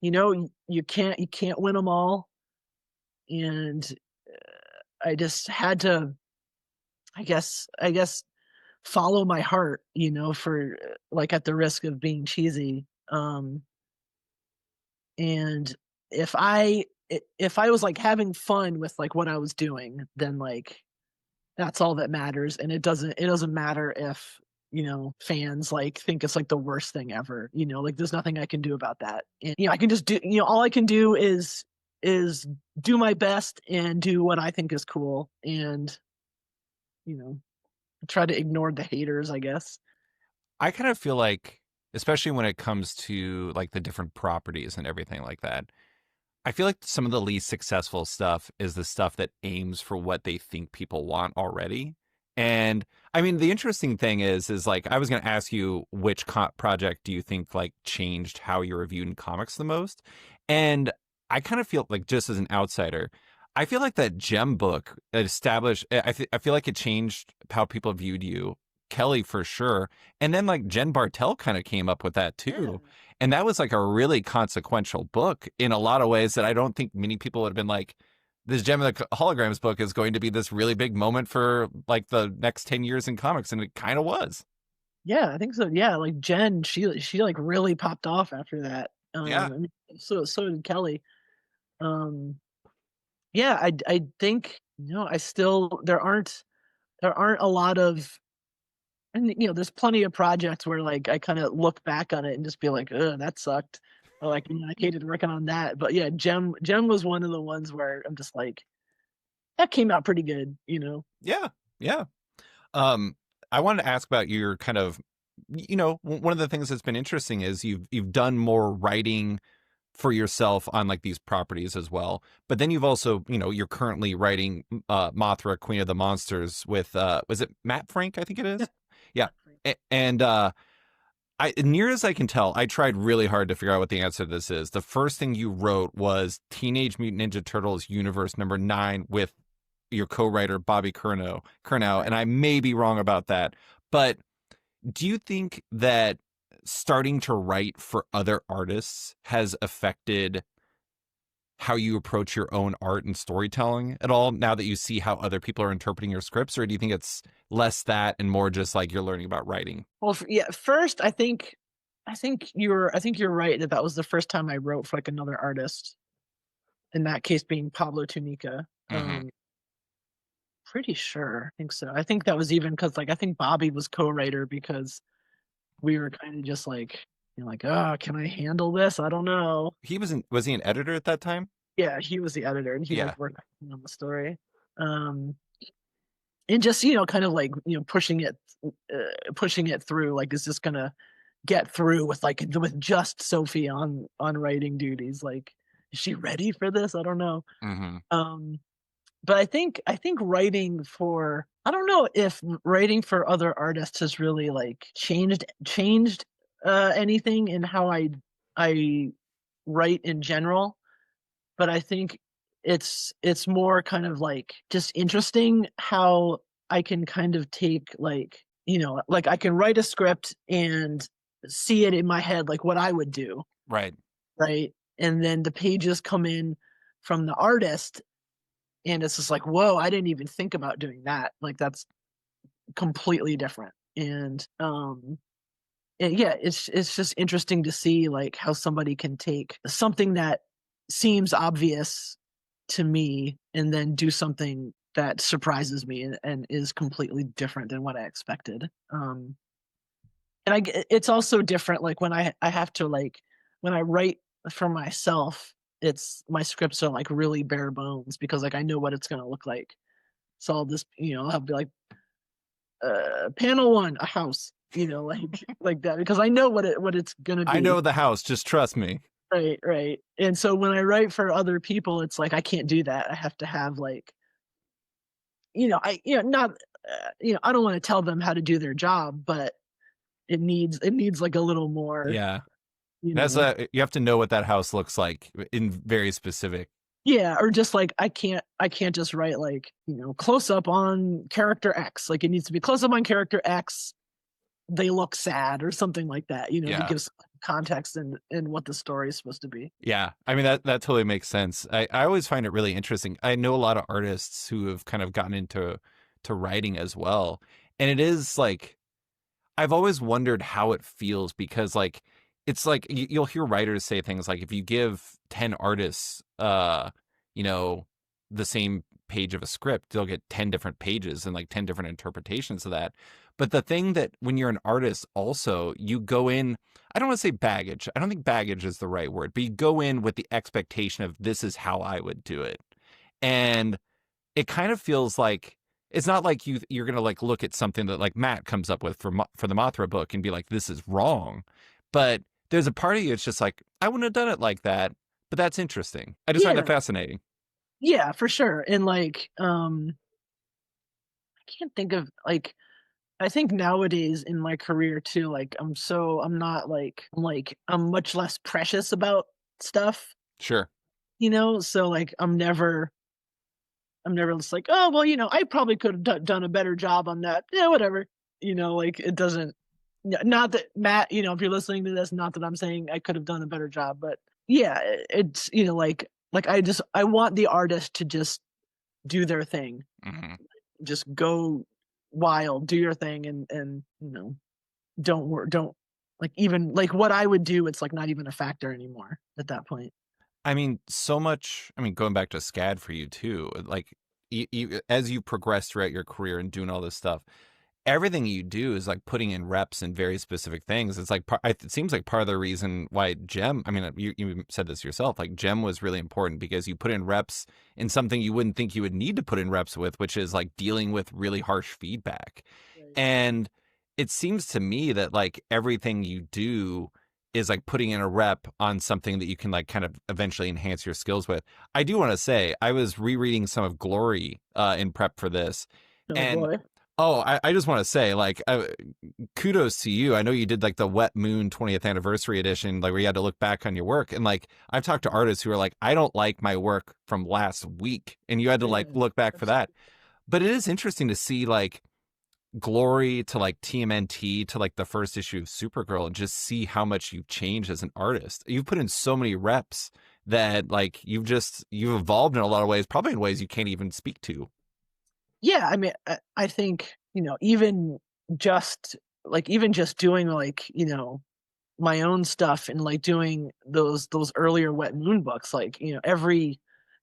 Speaker 2: you know, you can't win them all. And I just had to, I guess follow my heart, you know, for like at the risk of being cheesy. And if I if I was like having fun with like what I was doing, then like that's all that matters. And it doesn't matter if you know fans like think it's like the worst thing ever. You know, like there's nothing I can do about that. And you know, I can just do you know all I can do is do my best and do what I think is cool, and you know try to ignore the haters, I guess.
Speaker 1: I kind of feel like, especially when it comes to like the different properties and everything like that, I feel like some of the least successful stuff is the stuff that aims for what they think people want already. And I mean, the interesting thing is like I was going to ask you which project do you think like changed how you're reviewed in comics the most? And I kind of feel like just as an outsider, I feel like that Gem book established. I feel like it changed how people viewed you, Kelly for sure, and then like Jen Bartel kind of came up with that
Speaker 2: Yeah.
Speaker 1: too. And that was like a really consequential book in a lot of ways that I don't think many people would have been like, this Gem of the Holograms book is going to be this really big moment for like the next 10 years in comics. And it kind of was.
Speaker 2: Yeah, I think so. Yeah, like Jen, she like really popped off after that.
Speaker 1: Yeah.
Speaker 2: I mean, so did Kelly. Um, yeah, I think you know I still there aren't a lot of and you know there's plenty of projects where like I kind of look back on it and just be like, ugh, that sucked. Or like you know, I hated working on that. But yeah, Gem was one of the ones where I'm just like that came out pretty good, you know.
Speaker 1: Yeah. Yeah. Um, I wanted to ask about your kind of, one of the things that's been interesting is you've done more writing for yourself on like these properties as well. But then you've also, you're currently writing Mothra, Queen of the Monsters with was it Matt Frank? I think it is. Yeah. And I near as I can tell, I tried really hard to figure out what the answer to this is. The first thing you wrote was Teenage Mutant Ninja Turtles Universe number 9 with your co-writer Bobby Curnow, and I may be wrong about that. But do you think that starting to write for other artists has affected how you approach your own art and storytelling at all now that you see how other people are interpreting your scripts, or do you think it's less that and more just like you're learning about writing?
Speaker 2: Well, yeah, first I think you're right that that was the first time I wrote for like another artist. in that case being Pablo Tunica.
Speaker 1: Hmm.
Speaker 2: Pretty sure. I think so. I think that was even because like I think Bobby was co-writer because we were kind of just like, like, oh, can I handle this? I don't know.
Speaker 1: Was he an editor at that time?
Speaker 2: Yeah, he was the editor and he
Speaker 1: Yeah.
Speaker 2: like worked on the story. Um and just, kind of like, pushing it through, like, is this gonna get through with like with just Sophie on writing duties? Like, is she ready for this? I don't know.
Speaker 1: Hmm.
Speaker 2: Um but I think writing for I don't know if writing for other artists has really like changed anything in how I write in general, but I think it's more kind of like just interesting how I can kind of take like, like I can write a script and see it in my head like what I would do,
Speaker 1: Right.
Speaker 2: right? And then the pages come in from the artist and it's just like, whoa, I didn't even think about doing that. Like that's completely different. And yeah, it's just interesting to see like how somebody can take something that seems obvious to me and then do something that surprises me and is completely different than what I expected. And it's also different like when I have to like when I write for myself, it's my scripts are like really bare bones because like I know what it's gonna look like. So I'll just, I'll be like, panel one, a house, like that, because I know what it's gonna
Speaker 1: I
Speaker 2: be.
Speaker 1: know the house. Just trust me.
Speaker 2: Right, right. And so when I write for other people, it's like I can't do that. I have to have like, I not I don't want to tell them how to do their job, but it needs like a little more,
Speaker 1: Yeah.
Speaker 2: you
Speaker 1: That's
Speaker 2: know.
Speaker 1: you have to know what that house looks like in very specific.
Speaker 2: Yeah, or just like I can't just write like, close up on character X. Like it needs to be close up on character X, they look sad or something like that, to
Speaker 1: Yeah.
Speaker 2: give some context and what the story is supposed to be.
Speaker 1: Yeah. I mean, that totally makes sense. I always find it really interesting. I know a lot of artists who have kind of gotten into writing as well. And it is like I've always wondered how it feels because like it's like you'll hear writers say things like if you give 10 artists you know the same page of a script, they'll get 10 different pages and like 10 different interpretations of that. But the thing that when you're an artist also, you go in, I don't want to say baggage. I don't think baggage is the right word, but you go in with the expectation of this is how I would do it. And it kind of feels like it's not like you're gonna like look at something that like Matt comes up with for the Mothra book and be like, this is wrong. But there's a part of you it's just like, I wouldn't have done it like that, but that's interesting. I just find that
Speaker 2: Yeah,
Speaker 1: fascinating.
Speaker 2: yeah, for sure. And like, I can't think of like I think nowadays in my career too, like I'm not like I'm much less precious about stuff,
Speaker 1: Sure.
Speaker 2: so like I'm never just like, oh well, I probably could have done a better job on that. Yeah, whatever. Like it doesn't. Not that Matt, if you're listening to this, not that I'm saying I could have done a better job, but yeah, it's like I want the artist to just do their thing,
Speaker 1: Hmm.
Speaker 2: just go wild, do your thing, and don't like even like what I would do. It's like not even a factor anymore at that point.
Speaker 1: I mean, so much. I mean, going back to SCAD for you too, like as you progress throughout your career and doing all this stuff, everything you do is like putting in reps in very specific things. It's like it seems like part of the reason why Gem. I mean, you said this yourself. Like Gem was really important because you put in reps in something you wouldn't think you would need to put in reps with, which is like dealing with really harsh feedback.
Speaker 2: Right.
Speaker 1: And it seems to me that like everything you do is like putting in a rep on something that you can like kind of eventually enhance your skills with. I do want to say I was rereading some of Glory in prep for this,
Speaker 2: Oh
Speaker 1: and
Speaker 2: boy.
Speaker 1: oh, I just want to say, like, kudos to you. I know you did like the Wet Moon 20th anniversary edition, like where you had to look back on your work. And like, I've talked to artists who are like, I don't like my work from last week. And you had to like
Speaker 2: Yeah.
Speaker 1: look back for that. But it is interesting to see like Glory to like TMNT to like the first issue of Supergirl and just see how much you've changed as an artist. You've put in so many reps that like you've evolved in a lot of ways, probably in ways you can't even speak to.
Speaker 2: Yeah, I mean, I think even just doing like my own stuff and like doing those earlier Wet Moon books, like every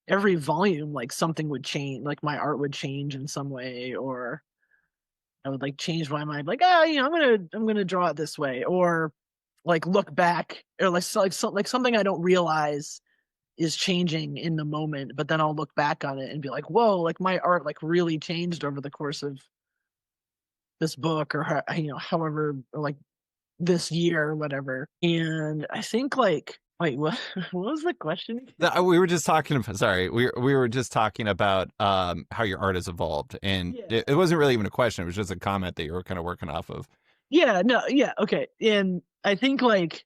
Speaker 2: every volume, like something would change, like my art would change in some way, or I would like change my mind, like, ah, I'm gonna draw it this way, or like look back, or like something I don't realize is changing in the moment, but then I'll look back on it and be like, whoa, like my art like really changed over the course of this book, or however, or like this year or whatever. And I think like, wait, what what was the question?
Speaker 1: We were just talking about, sorry, we were just talking about how your art has evolved, and
Speaker 2: Yeah.
Speaker 1: it wasn't really even a question. It was just a comment that you were kind of working off of.
Speaker 2: Yeah, no, yeah, okay. And I think like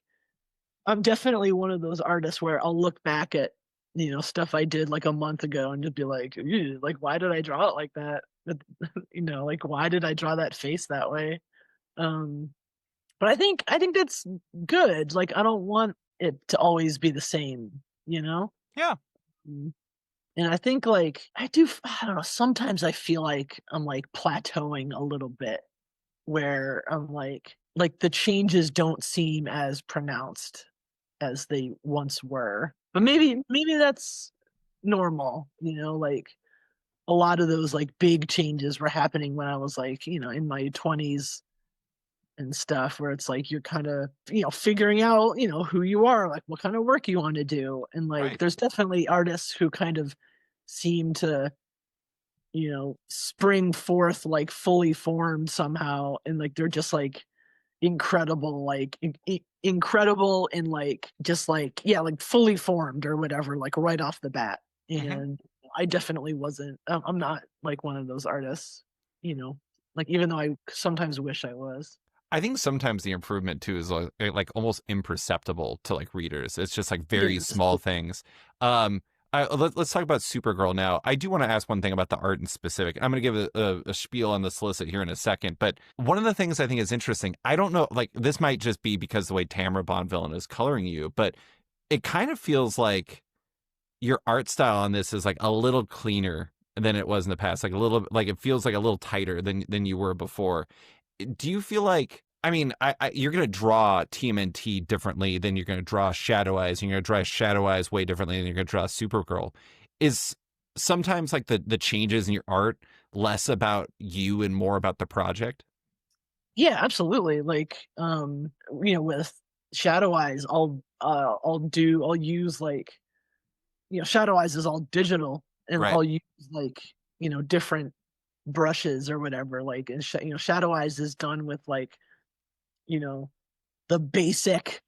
Speaker 2: I'm definitely one of those artists where I'll look back at, stuff I did like a month ago and just be like, "Ew, like why did I draw it like that?" But, like why did I draw that face that way? Um, but I think that's good. Like I don't want it to always be the same, you know?
Speaker 1: Yeah.
Speaker 2: Mm. And I think like I don't know, sometimes I feel like I'm like plateauing a little bit, where I'm like the changes don't seem as pronounced as they once were. But maybe that's normal, like a lot of those like big changes were happening when I was like, in my 20s and stuff, where it's like you're kind of, figuring out, who you are, like what kind of work you want to do. And like
Speaker 1: Right.
Speaker 2: there's definitely artists who kind of seem to, spring forth like fully formed somehow, and like they're just like incredible, like incredible, and like just like, yeah, like fully formed or whatever, like right off the bat.
Speaker 1: Hmm.
Speaker 2: And I definitely wasn't. I'm not like one of those artists, like even though I sometimes wish I was.
Speaker 1: I think sometimes the improvement too is like almost imperceptible to like readers. It's just like
Speaker 2: Yeah,
Speaker 1: very
Speaker 2: just
Speaker 1: small things. Um, let's talk about Supergirl now. I do want to ask one thing about the art in specific. I'm going to give a spiel on the solicit here in a second, but one of the things I think is interesting, I don't know, like this might just be because the way Tamra Bonvillain is coloring you, but it kind of feels like your art style on this is like a little cleaner than it was in the past, like a little, like it feels like a little tighter than you were before. Do you feel like, I mean, you're going to draw TMNT differently than you're going to draw Shadow Eyes, and you're going to draw Shadow Eyes way differently than you're going to draw Supergirl. Is sometimes like the changes in your art less about you and more about the project?
Speaker 2: Yeah, absolutely. Like with Shadow Eyes, I'll use like, Shadow Eyes is all digital, and
Speaker 1: Right.
Speaker 2: I'll use like, different brushes or whatever, like, and Shadow Eyes is done with like, you know the basic,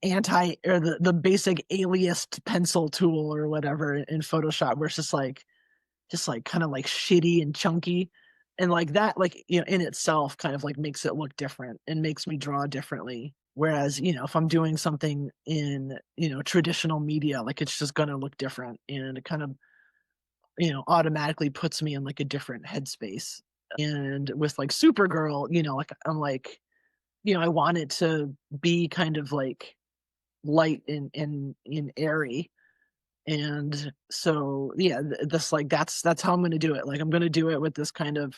Speaker 2: anti, or the basic aliased pencil tool or whatever in Photoshop, where it's just like kind of like shitty and chunky, and like that, like, in itself kind of like makes it look different and makes me draw differently. Whereas, if I'm doing something in, traditional media, like it's just gonna look different, and it kind of, automatically puts me in like a different headspace. And with like Supergirl, like I'm like, I want it to be kind of like light and airy. And so yeah, this like that's how I'm gonna do it. Like I'm gonna do it with this kind of,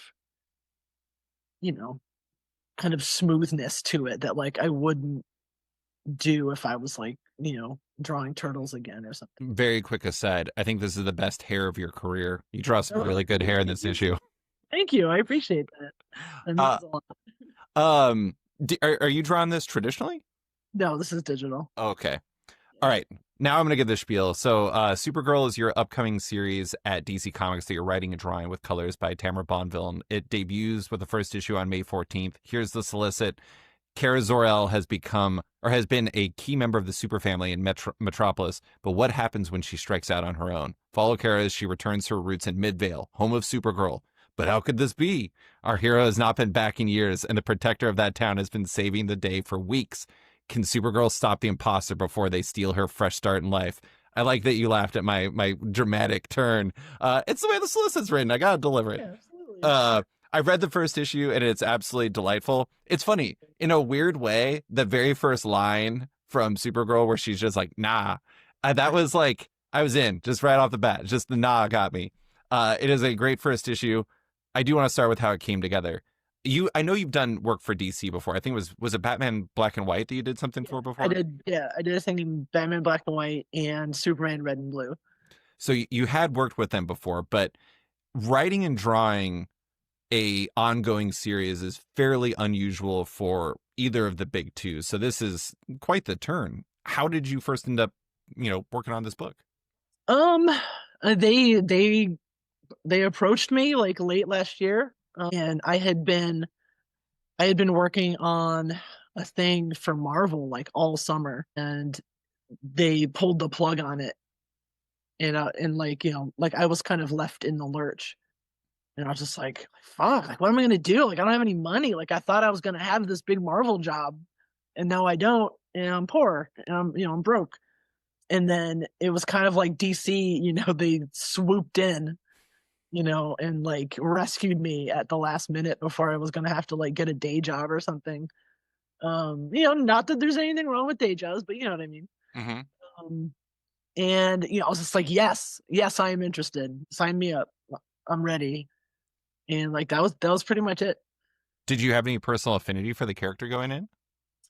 Speaker 2: you know, kind of smoothness to it that like I wouldn't do if I was like, drawing turtles again or something.
Speaker 1: Very quick aside, I think this is the best hair of your career. You draw some
Speaker 2: Oh,
Speaker 1: really good hair in this issue.
Speaker 2: thank you. I appreciate that. That
Speaker 1: Uh,
Speaker 2: means a lot.
Speaker 1: are you drawing this traditionally?
Speaker 2: No, this is digital.
Speaker 1: Okay. All right. Now I'm going to give the spiel. So, Supergirl is your upcoming series at DC Comics that you're writing and drawing with colors by Tamra Bonvillain. It debuts with the first issue on May 14th. Here's the solicit. Kara Zor-El has become, or has been, a key member of the superfamily in Metropolis, but what happens when she strikes out on her own? Follow Kara as she returns to her roots in Midvale, home of Supergirl. But how could this be? Our hero has not been back in years, and the protector of that town has been saving the day for weeks. Can Supergirl stop the imposter before they steal her fresh start in life? I like that you laughed at my dramatic turn. It's the way the solicit's written. I gotta deliver it.
Speaker 2: Yeah, absolutely.
Speaker 1: I read the first issue and it's absolutely delightful. It's funny in a weird way. The very first line from Supergirl, where she's just like, "Nah," that was like I was in just right off the bat. Just the "nah" got me. It is a great first issue. I do want to start with how it came together. I know you've done work for DC before. I think it was it Batman Black and White that you did something
Speaker 2: Yeah,
Speaker 1: for
Speaker 2: I
Speaker 1: before?
Speaker 2: did. Yeah, I did a thing in Batman Black and White and Superman Red and Blue.
Speaker 1: So you had worked with them before, but writing and drawing a ongoing series is fairly unusual for either of the big two. So this is quite the turn. How did you first end up, working on this book?
Speaker 2: Um, they approached me like late last year, and I had been working on a thing for Marvel like all summer, and they pulled the plug on it, and like like I was kind of left in the lurch, and I was just like, fuck, like what am I gonna do? Like I don't have any money. Like I thought I was gonna have this big Marvel job, and now I don't, and I'm poor, and I'm broke. And then it was kind of like DC, they swooped in, and like rescued me at the last minute before I was gonna have to like get a day job or something. Not that there's anything wrong with day jobs, but you know what I mean.
Speaker 1: Mm-hmm.
Speaker 2: Um, and I was just like, yes, I am interested. Sign me up. I'm ready. And like that was pretty much it.
Speaker 1: Did you have any personal affinity for the character going in?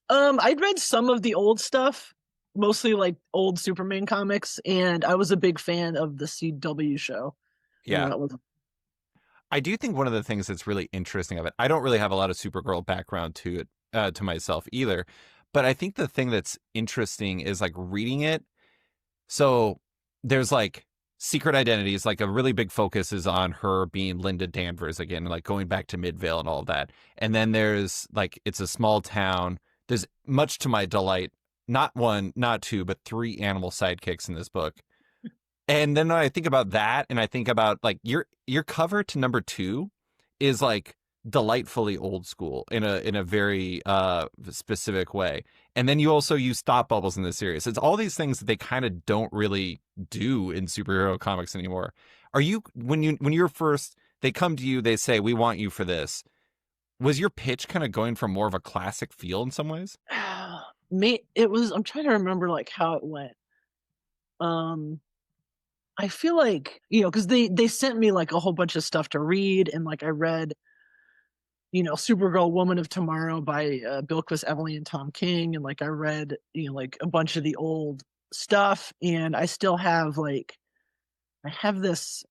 Speaker 2: I'd read some of the old stuff, mostly like old Superman comics, and I was a big fan of the CW show.
Speaker 1: Yeah.
Speaker 2: That was
Speaker 1: I do think one of the things that's really interesting of it, I don't really have a lot of Supergirl background to it, to myself either, but I think the thing that's interesting is like reading it. So there's like secret identities, like a really big focus is on her being Linda Danvers again, like going back to Midvale and all of that. And then there's like, it's a small town. There's, much to my delight, not one, not two, but three animal sidekicks in this book. And then I think about that, and I think about like your cover to number 2 is like delightfully old school in a very specific way. And then you also use thought bubbles in the series. It's all these things that they kind of don't really do in superhero comics anymore. Are you when you're first, they come to you, they say, "We want you for this." Was your pitch kind of going for more of a classic feel in some ways?
Speaker 2: me. It was. I'm trying to remember like how it went. Um, I feel like because they sent me like a whole bunch of stuff to read, and like I read Supergirl Woman of Tomorrow by Bilquis Evely and Tom King, and like I read like a bunch of the old stuff, and I still have like I have this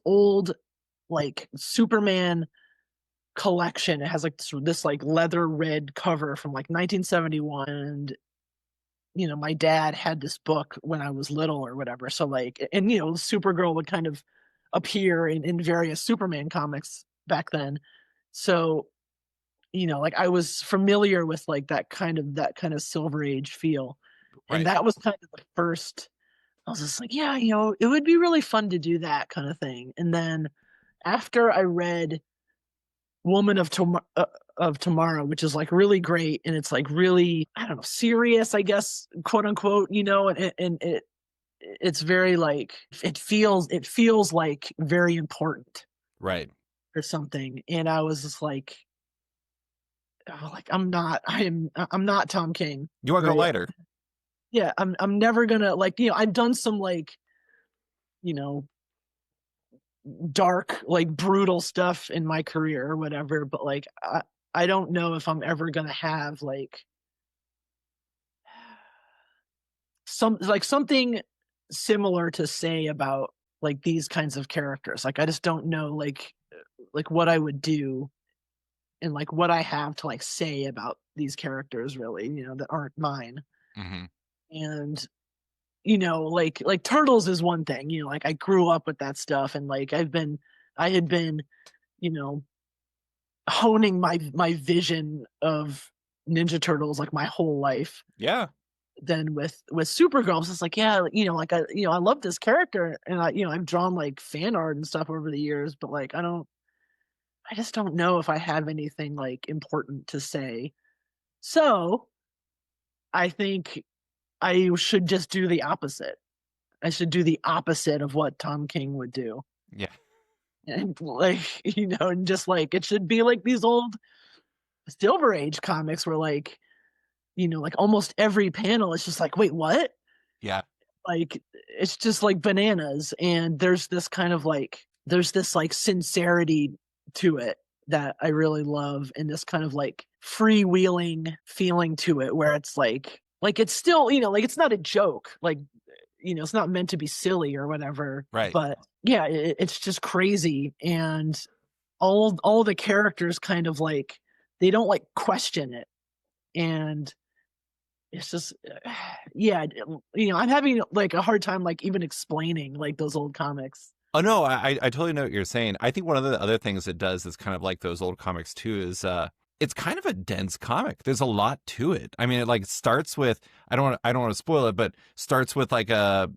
Speaker 2: old like Superman collection. It has like this like leather red cover from like 1971, and my dad had this book when I was little or whatever. So like, and Supergirl would kind of appear in various Superman comics back then. So, like I was familiar with like that kind of Silver Age feel. And
Speaker 1: Right.
Speaker 2: that was kind of the first. I was just like, yeah, it would be really fun to do that kind of thing. And then after I read Woman of Tomorrow, which is like really great, and it's like really, I don't know, serious, I guess, quote unquote, and it's very like it feels like very important
Speaker 1: Right.
Speaker 2: or something. And I was just like, oh, like I'm not Tom King,
Speaker 1: You want to go
Speaker 2: right?
Speaker 1: lighter?
Speaker 2: Yeah, I'm never gonna like I've done some like you know dark like brutal stuff in my career or whatever, but like I don't know if I'm ever gonna have like something similar to say about like these kinds of characters. Like I just don't know like what I would do and like what I have to like say about these characters really, that aren't mine.
Speaker 1: Mm-hmm.
Speaker 2: And like Turtles is one thing, like I grew up with that stuff, and like I had been, you know, honing my vision of Ninja Turtles like my whole life.
Speaker 1: Yeah.
Speaker 2: Then with Supergirl, it's just like, yeah, like I love this character, and I've drawn like fan art and stuff over the years, but like I just don't know if I have anything like important to say. So I think I should just do the opposite. I should do the opposite of what Tom King would do.
Speaker 1: Yeah.
Speaker 2: And like, and just like it should be like these old Silver Age comics where like, like almost every panel is just like, wait, what?
Speaker 1: Yeah.
Speaker 2: Like it's just like bananas. And there's this like sincerity to it that I really love, and this kind of like freewheeling feeling to it where it's like it's still, like it's not a joke. Like it's not meant to be silly or whatever,
Speaker 1: Right.
Speaker 2: but yeah, it's just crazy. And all the characters kind of like, they don't like question it. And it's just, yeah, I'm having like a hard time like even explaining like those old comics.
Speaker 1: Oh no, I totally know what you're saying. I think one of the other things it does that's kind of like those old comics too is it's kind of a dense comic. There's a lot to it. I mean, it like starts with I don't want to spoil it, but starts with like a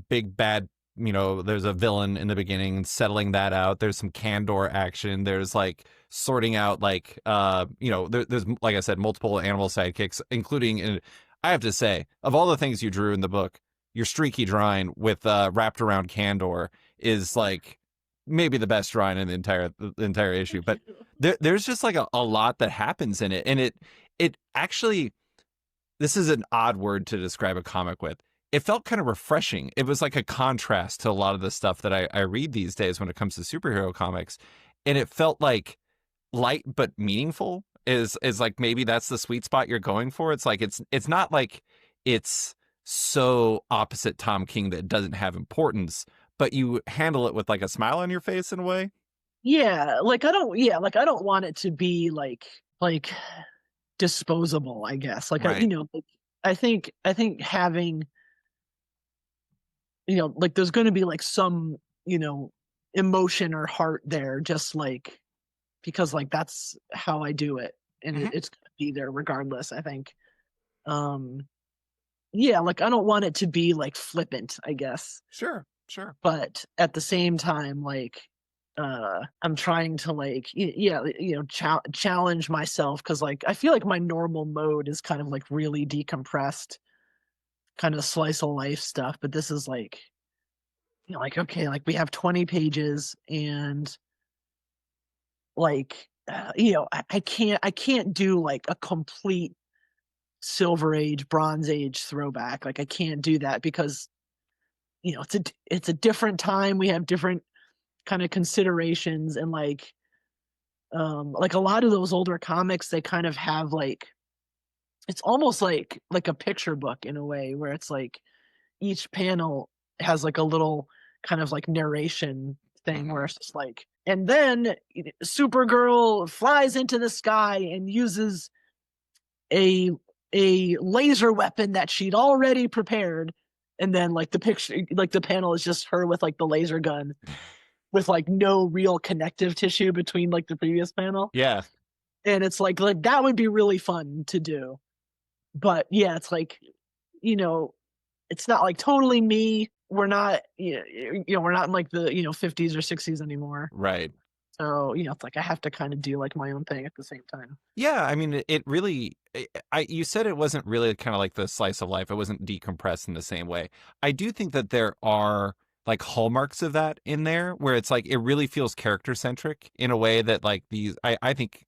Speaker 1: big bad, there's a villain in the beginning and settling that out. There's some Candor action. There's like sorting out like there's like I said multiple animal sidekicks, including I have to say, of all the things you drew in the book, your streaky drawing with wrapped around Candor is like maybe the best drawing in the entire issue. But there's just like a lot that happens in it, and it actually, this is an odd word to describe a comic with. It felt kind of refreshing. It was like a contrast to a lot of the stuff that I read these days when it comes to superhero comics, and it felt like light but meaningful. Is like maybe that's the sweet spot you're going for. It's like it's not like it's so opposite Tom King that it doesn't have importance, but you handle it with like a smile on your face in a way.
Speaker 2: Yeah, like I don't want it to be like disposable, I guess. Like
Speaker 1: Right.
Speaker 2: like, I think having, like there's going to be like some, emotion or heart there, just like because like that's how I do it, and
Speaker 1: Hmm.
Speaker 2: it's going to be there regardless, I think. Um yeah, like I don't want it to be like flippant, I guess.
Speaker 1: Sure. Sure.
Speaker 2: But at the same time, like I'm trying to like yeah, challenge myself, because like I feel like my normal mode is kind of like really decompressed, kind of slice of life stuff, but this is like, like okay, like we have 20 pages, and like I can't do like a complete Silver Age, Bronze Age throwback. Like I can't do that because it's a different time. We have different kind of considerations, and like a lot of those older comics, they kind of have like, it's almost like a picture book in a way, where it's like each panel has like a little kind of like narration thing,
Speaker 1: Hmm.
Speaker 2: where it's just like, and then Supergirl flies into the sky and uses a a laser weapon that she'd already prepared, and then like the picture, like the panel is just her with like the laser gun, with like no real connective tissue between like the previous panel.
Speaker 1: Yeah.
Speaker 2: And it's like that would be really fun to do. But yeah, it's like, you know, it's not like totally me. We're not, we're not in like the, 50s or 60s anymore.
Speaker 1: Right.
Speaker 2: So, it's like I have to kind of do like my own thing at the same time.
Speaker 1: Yeah, I mean, it really. You said it wasn't really kind of like the slice of life. It wasn't decompressed in the same way. I do think that there are like hallmarks of that in there, where it's like it really feels character centric in a way that like these. I think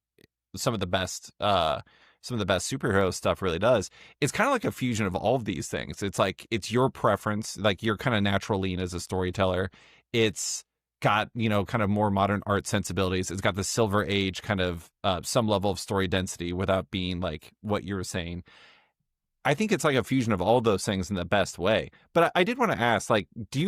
Speaker 1: some of the best some of the best superhero stuff really does. It's kind of like a fusion of all of these things. It's like it's your preference, like your kind of natural lean as a storyteller. It's got, kind of more modern art sensibilities. It's got the Silver Age kind of some level of story density without being like what you were saying. I think it's like a fusion of all of those things in the best way. But I did want to ask, like, do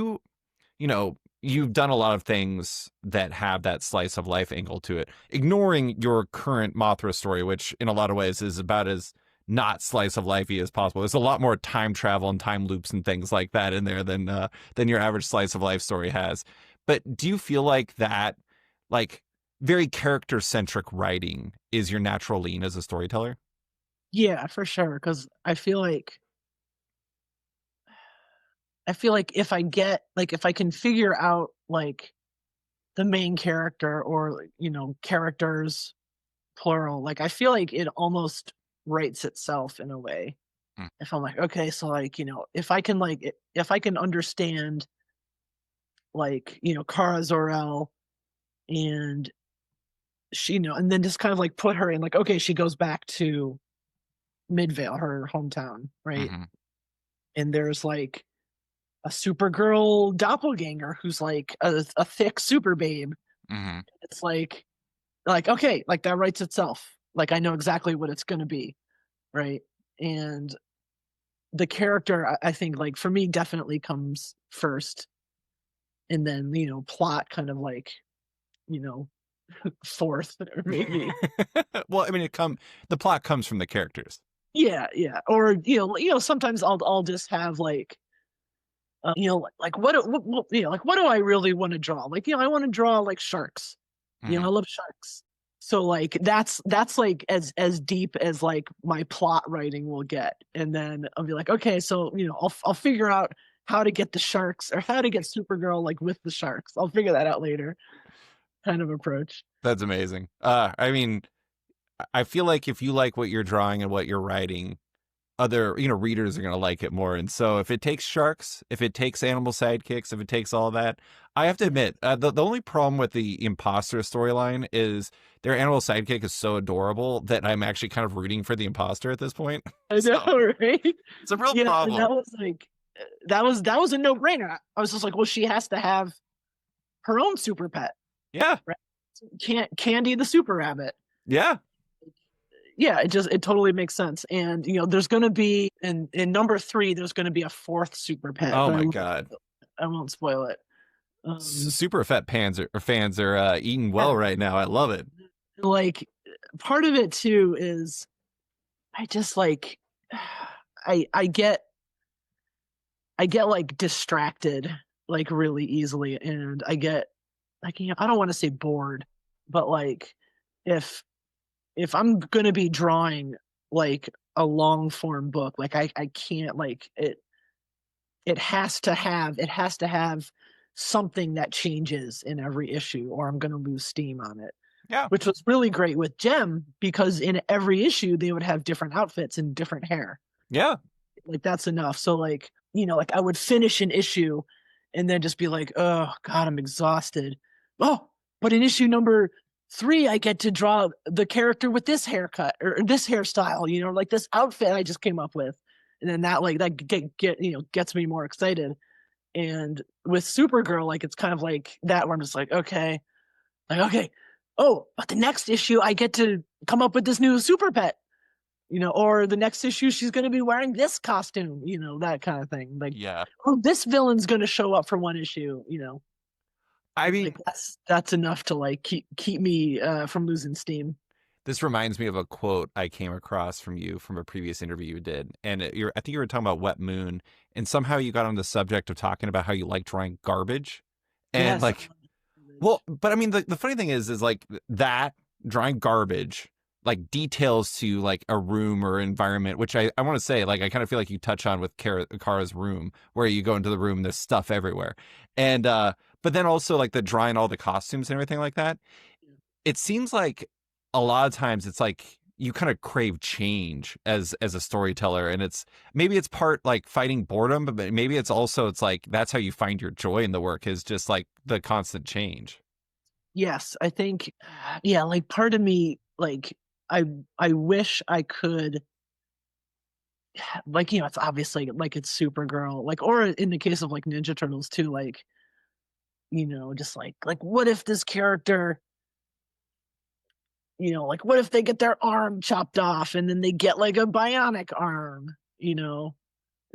Speaker 1: you, you've done a lot of things that have that slice of life angle to it, ignoring your current Mothra story, which in a lot of ways is about as not slice of lifey as possible. There's a lot more time travel and time loops and things like that in there than your average slice of life story has. But do you feel like that, like very character centric writing is your natural lean as a storyteller?
Speaker 2: Yeah, for sure. Cause I feel like if I get, like, if I can figure out like the main character, or, characters plural, like I feel like it almost writes itself in a way.
Speaker 1: Mm.
Speaker 2: If I'm like, okay, so like, if I can if I can understand like, Kara Zor-El, and she, and then just kind of like put her in like, okay, she goes back to Midvale, her hometown, right?
Speaker 1: Mm-hmm.
Speaker 2: And there's like a Supergirl doppelganger who's like a thick super babe.
Speaker 1: Mm-hmm.
Speaker 2: It's like okay, like that writes itself. Like I know exactly what it's gonna be, right? And the character, I think, like, for me, definitely comes first, and then, plot kind of like, you know, fourth, or maybe.
Speaker 1: Well, I mean, the plot comes from the characters.
Speaker 2: Yeah, yeah. Or, sometimes I'll just have like, like what do I really want to draw? Like, I want to draw like sharks. I
Speaker 1: Mhm.
Speaker 2: love sharks. So like that's like as deep as like my plot writing will get. And then I'll be like, okay, so I'll figure out how to get the sharks, or how to get Supergirl like with the sharks. I'll figure that out later, kind of approach.
Speaker 1: That's amazing. I mean, I feel like if you like what you're drawing and what you're writing, other readers are going to like it more. And so if it takes sharks, if it takes animal sidekicks, if it takes all that, I have to admit, the only problem with the imposter storyline is their animal sidekick is so adorable that I'm actually kind of rooting for the imposter at this point.
Speaker 2: I
Speaker 1: So
Speaker 2: know, right?
Speaker 1: it's a real
Speaker 2: Yeah, and
Speaker 1: problem.
Speaker 2: that was like that was a no-brainer. I was just like, well, she has to have her own super pet,
Speaker 1: Yeah,
Speaker 2: right? Candy the super rabbit.
Speaker 1: yeah.
Speaker 2: Yeah, it totally makes sense. And there's gonna be in number 3, there's gonna be a fourth super pet,
Speaker 1: Oh
Speaker 2: but
Speaker 1: my god.
Speaker 2: I won't spoil it.
Speaker 1: Super fat fans are eating well
Speaker 2: Yeah,
Speaker 1: right now. I love it.
Speaker 2: like part of it too is I just like I get like distracted like really easily, and I get like, I don't want to say bored, but like if I'm gonna be drawing like a long form book, like I can't, like, it has to have something that changes in every issue, or I'm gonna lose steam on it.
Speaker 1: Yeah,
Speaker 2: Which was really great with Gem, because in every issue they would have different outfits and different hair.
Speaker 1: yeah,
Speaker 2: Like, that's enough. So like, like I would finish an issue and then just be like, oh God, I'm exhausted. Oh, but in issue number 3, I get to draw the character with this haircut or this hairstyle, like this outfit I just came up with. And then that gets me more excited. And with Supergirl, like, it's kind of like that, where I'm just like, okay, oh, but the next issue I get to come up with this new super pet, or the next issue she's going to be wearing this costume, that kind of thing. Like,
Speaker 1: yeah.
Speaker 2: oh, this villain's going to show up for one issue,
Speaker 1: I mean,
Speaker 2: like that's enough to like keep me from losing steam.
Speaker 1: this reminds me of a quote I came across from you from a previous interview you did, and I think you were talking about Wet Moon, and somehow you got on the subject of talking about how you like drawing garbage, and
Speaker 2: Yes.
Speaker 1: like, well, but I mean, the funny thing is like that drawing garbage, like details to like a room or environment, which I want to say, like, I kind of feel like you touch on with Kara's room, where you go into the room, there's stuff everywhere, and but then also like the drawing all the costumes and everything like that. It seems like a lot of times it's like you kind of crave change as a storyteller, and maybe it's part like fighting boredom, but maybe it's like that's how you find your joy in the work, is just like the constant change.
Speaker 2: Yes, I think, yeah, like part of me, like, I I wish I could, like, it's obviously like it's Supergirl, like, or in the case of like Ninja Turtles too, like, just like what if this character, like what if they get their arm chopped off and then they get like a bionic arm,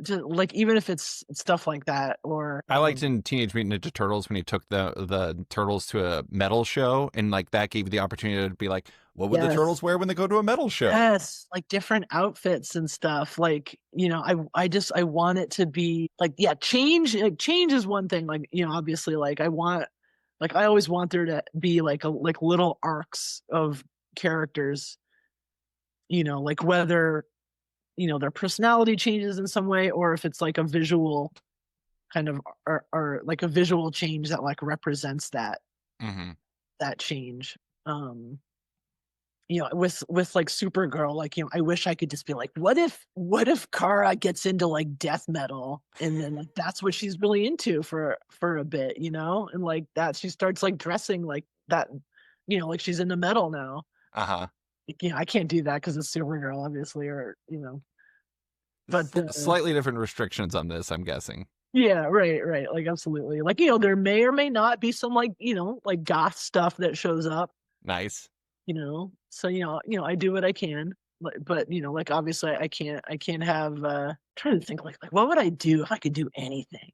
Speaker 2: just like, even if it's stuff like that, or
Speaker 1: I liked in Teenage Mutant Ninja Turtles when he took the turtles to a metal show, and like that gave you the opportunity to be like, what would the
Speaker 2: yes,
Speaker 1: turtles wear when they go to a metal show?
Speaker 2: yes, like different outfits and stuff. Like, I want it to be like, yeah, change. Like, change is one thing. Like, obviously, like I always want there to be like little arcs of characters. Like whether their personality changes in some way, or if it's like a visual kind of, or like a visual change that like represents
Speaker 1: Hmm.
Speaker 2: that change. Um, with like Supergirl, like, I wish I could just be like, what if Kara gets into like death metal, and then like that's what she's really into for a bit, and like that she starts like dressing like that, like she's into metal now.
Speaker 1: Uh-huh.
Speaker 2: Like, I can't do that because it's Supergirl, obviously, or but
Speaker 1: Slightly different restrictions on this, I'm guessing.
Speaker 2: yeah, right, right, like absolutely, like, there may or may not be some like, like goth stuff that shows up,
Speaker 1: Nice.
Speaker 2: so I do what I can. but like obviously I can't have trying to think like what would I do if I could do anything?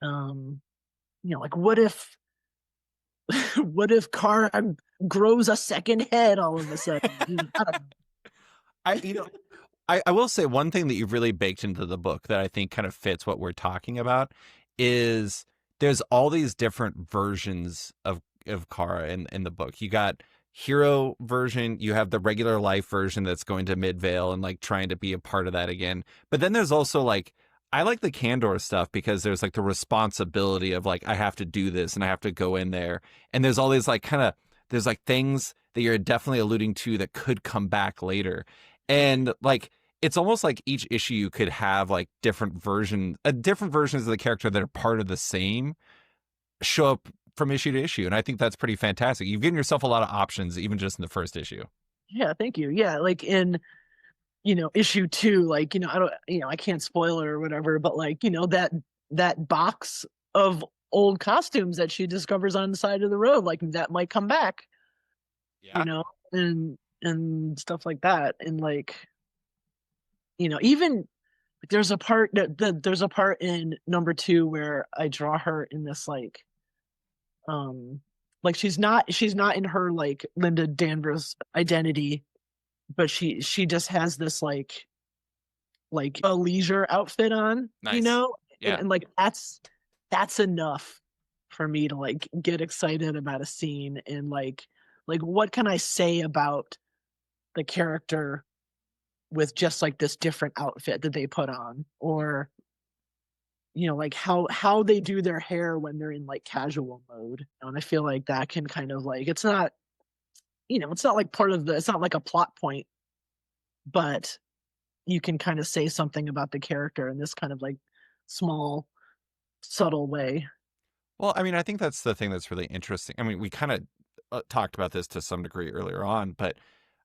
Speaker 2: Um, like what if what if Kara grows a second head all of a sudden? I don't know.
Speaker 1: I you know I will say one thing that you've really baked into the book that I think kind of fits what we're talking about is there's all these different versions of Kara in the book. You got hero version, you have the regular life version that's going to Midvale and like trying to be a part of that again. But then there's also like I like the Candor stuff because there's like the responsibility of like I have to do this and I have to go in there. And there's all these like kind of there's like things that you're definitely alluding to that could come back later. And like it's almost like each issue could have like different versions of the character that are part of the same show up from issue to issue. And I think that's pretty fantastic. You've given yourself a lot of options, even just in the first issue.
Speaker 2: Yeah, thank you. Yeah, like in issue 2, like I don't I can't spoil it or whatever, but like that box of old costumes that she discovers on the side of the road, like that might come back,
Speaker 1: Yeah.
Speaker 2: and stuff like that, and like even there's a part there's a part in number 2 where I draw her in this um like she's not in her like Linda Danvers identity, but she just has this like a leisure outfit on,
Speaker 1: Nice.
Speaker 2: and,
Speaker 1: Yeah.
Speaker 2: like that's enough for me to like get excited about a scene, and like what can I say about the character with just like this different outfit that they put on, or like how they do their hair when they're in like casual mode. And I feel like that can kind of like it's not like part of the it's not like a plot point, but you can kind of say something about the character in this kind of like small subtle way.
Speaker 1: Well, I mean, I think that's the thing that's really interesting. I mean, we kind of talked about this to some degree earlier on, but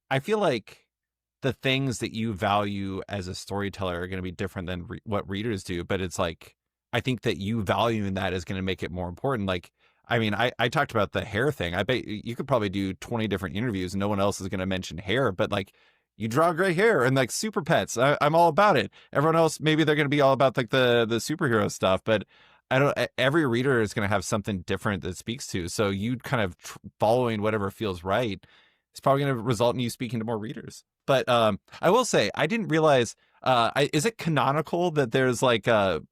Speaker 1: I feel like the things that you value as a storyteller are going to be different than what readers do. But it's like, I think that you valuing that is going to make it more important. Like, I mean, I talked about the hair thing. I bet you could probably do 20 different interviews and no one else is going to mention hair, but like, you draw gray hair and like super pets. I'm all about it. Everyone else, maybe they're going to be all about like the superhero stuff, but I don't, every reader is going to have something different that speaks to. So you kind of following whatever feels right is probably going to result in you speaking to more readers. But I will say, I didn't realize, is it canonical that there's like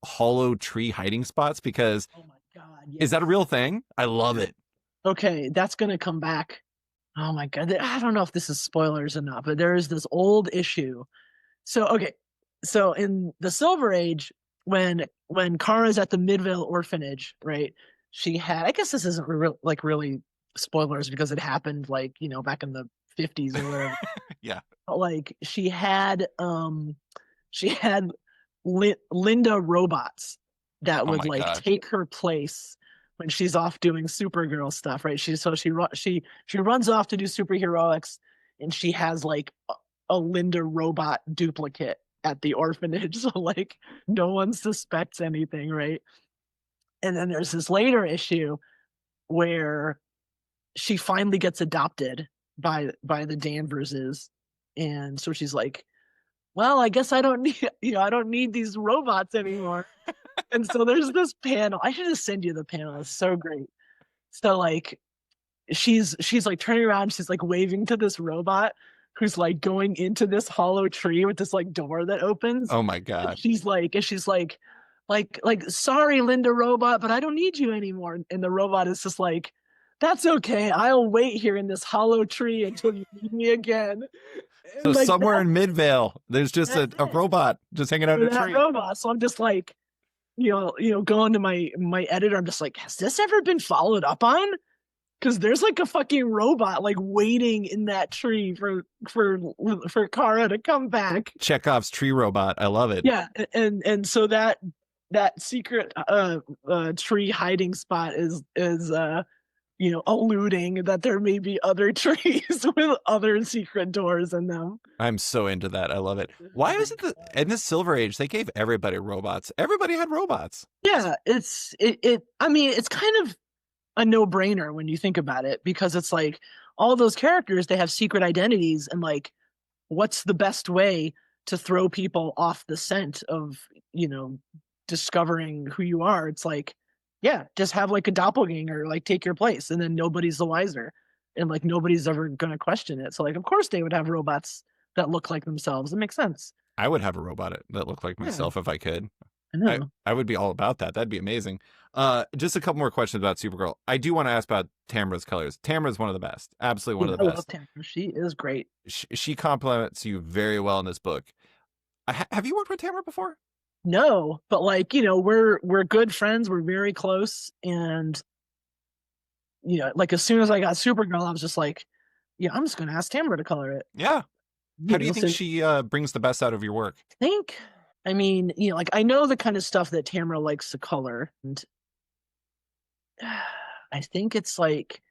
Speaker 1: hollow tree hiding spots? Because
Speaker 2: Oh my god,
Speaker 1: is that a
Speaker 2: yes.
Speaker 1: real thing? I love it.
Speaker 2: Okay, that's gonna come back. Oh my god, I don't know if this is spoilers or not, but there is this old issue. So okay, so in the Silver Age, when Kara's at the Midvale orphanage, right? She had, I guess this isn't like really spoilers because it happened like back in the 50s or whatever.
Speaker 1: Yeah.
Speaker 2: But like she had Linda robots that
Speaker 1: Oh
Speaker 2: would
Speaker 1: my
Speaker 2: like
Speaker 1: God.
Speaker 2: take her place when she's off doing Supergirl stuff, right? She runs off to do superheroics, and she has like a Linda robot duplicate at the orphanage, so like no one suspects anything, right? And then there's this later issue where she finally gets adopted by the Danverses, and so she's like, well, I guess I don't need I don't need these robots anymore. And so there's this panel. I should just send you the panel. It's so great. So like she's like turning around, she's like waving to this robot who's like going into this hollow tree with this like door that opens.
Speaker 1: Oh my
Speaker 2: And
Speaker 1: God.
Speaker 2: she's like sorry, Linda robot, but I don't need you anymore. And the robot is just like, that's okay. I'll wait here in this hollow tree until you need me again.
Speaker 1: So
Speaker 2: And like
Speaker 1: somewhere in Midvale, there's just
Speaker 2: that's
Speaker 1: a
Speaker 2: it
Speaker 1: robot just hanging out
Speaker 2: for
Speaker 1: in a
Speaker 2: that
Speaker 1: tree.
Speaker 2: robot. So I'm just like, going to my editor. I'm just like, has this ever been followed up on? Because there's like a fucking robot like waiting in that tree for Kara to come back.
Speaker 1: Chekhov's tree robot. I love it.
Speaker 2: Yeah, and so that secret tree hiding spot is alluding that there may be other trees with other secret doors in them.
Speaker 1: I'm so into that. I love it. Why is it that in this Silver Age they gave everybody robots? Everybody had robots.
Speaker 2: Yeah, I mean, it's kind of a no-brainer when you think about it, because it's like all those characters, they have secret identities, and like what's the best way to throw people off the scent of, you know, discovering who you are. It's like, yeah, just have like a doppelganger like take your place, and then nobody's the wiser, and like nobody's ever gonna question it. So like, of course they would have robots that look like themselves. It makes sense.
Speaker 1: I would have a robot that looked like
Speaker 2: Yeah,
Speaker 1: myself if I could.
Speaker 2: I
Speaker 1: I
Speaker 2: know.
Speaker 1: I would be all about that. That'd be amazing. Just a couple more questions about Supergirl. I do want to ask about Tamra's colors. Tamra's one of the best. Absolutely one
Speaker 2: Yeah,
Speaker 1: of
Speaker 2: I
Speaker 1: the
Speaker 2: love
Speaker 1: best.
Speaker 2: Tamra. She is great.
Speaker 1: She compliments you very well in this book. Have you worked with Tamra before?
Speaker 2: No, but like, you know, we're good friends. We're very close, and you know, like as soon as I got Supergirl, I was just like, yeah, I'm just gonna ask Tamra to color it.
Speaker 1: Yeah. How
Speaker 2: You
Speaker 1: do you
Speaker 2: know,
Speaker 1: think
Speaker 2: so
Speaker 1: she brings the best out of your work?
Speaker 2: I think, I mean, you know, like I know the kind of stuff that Tamra likes to color, and I think it's like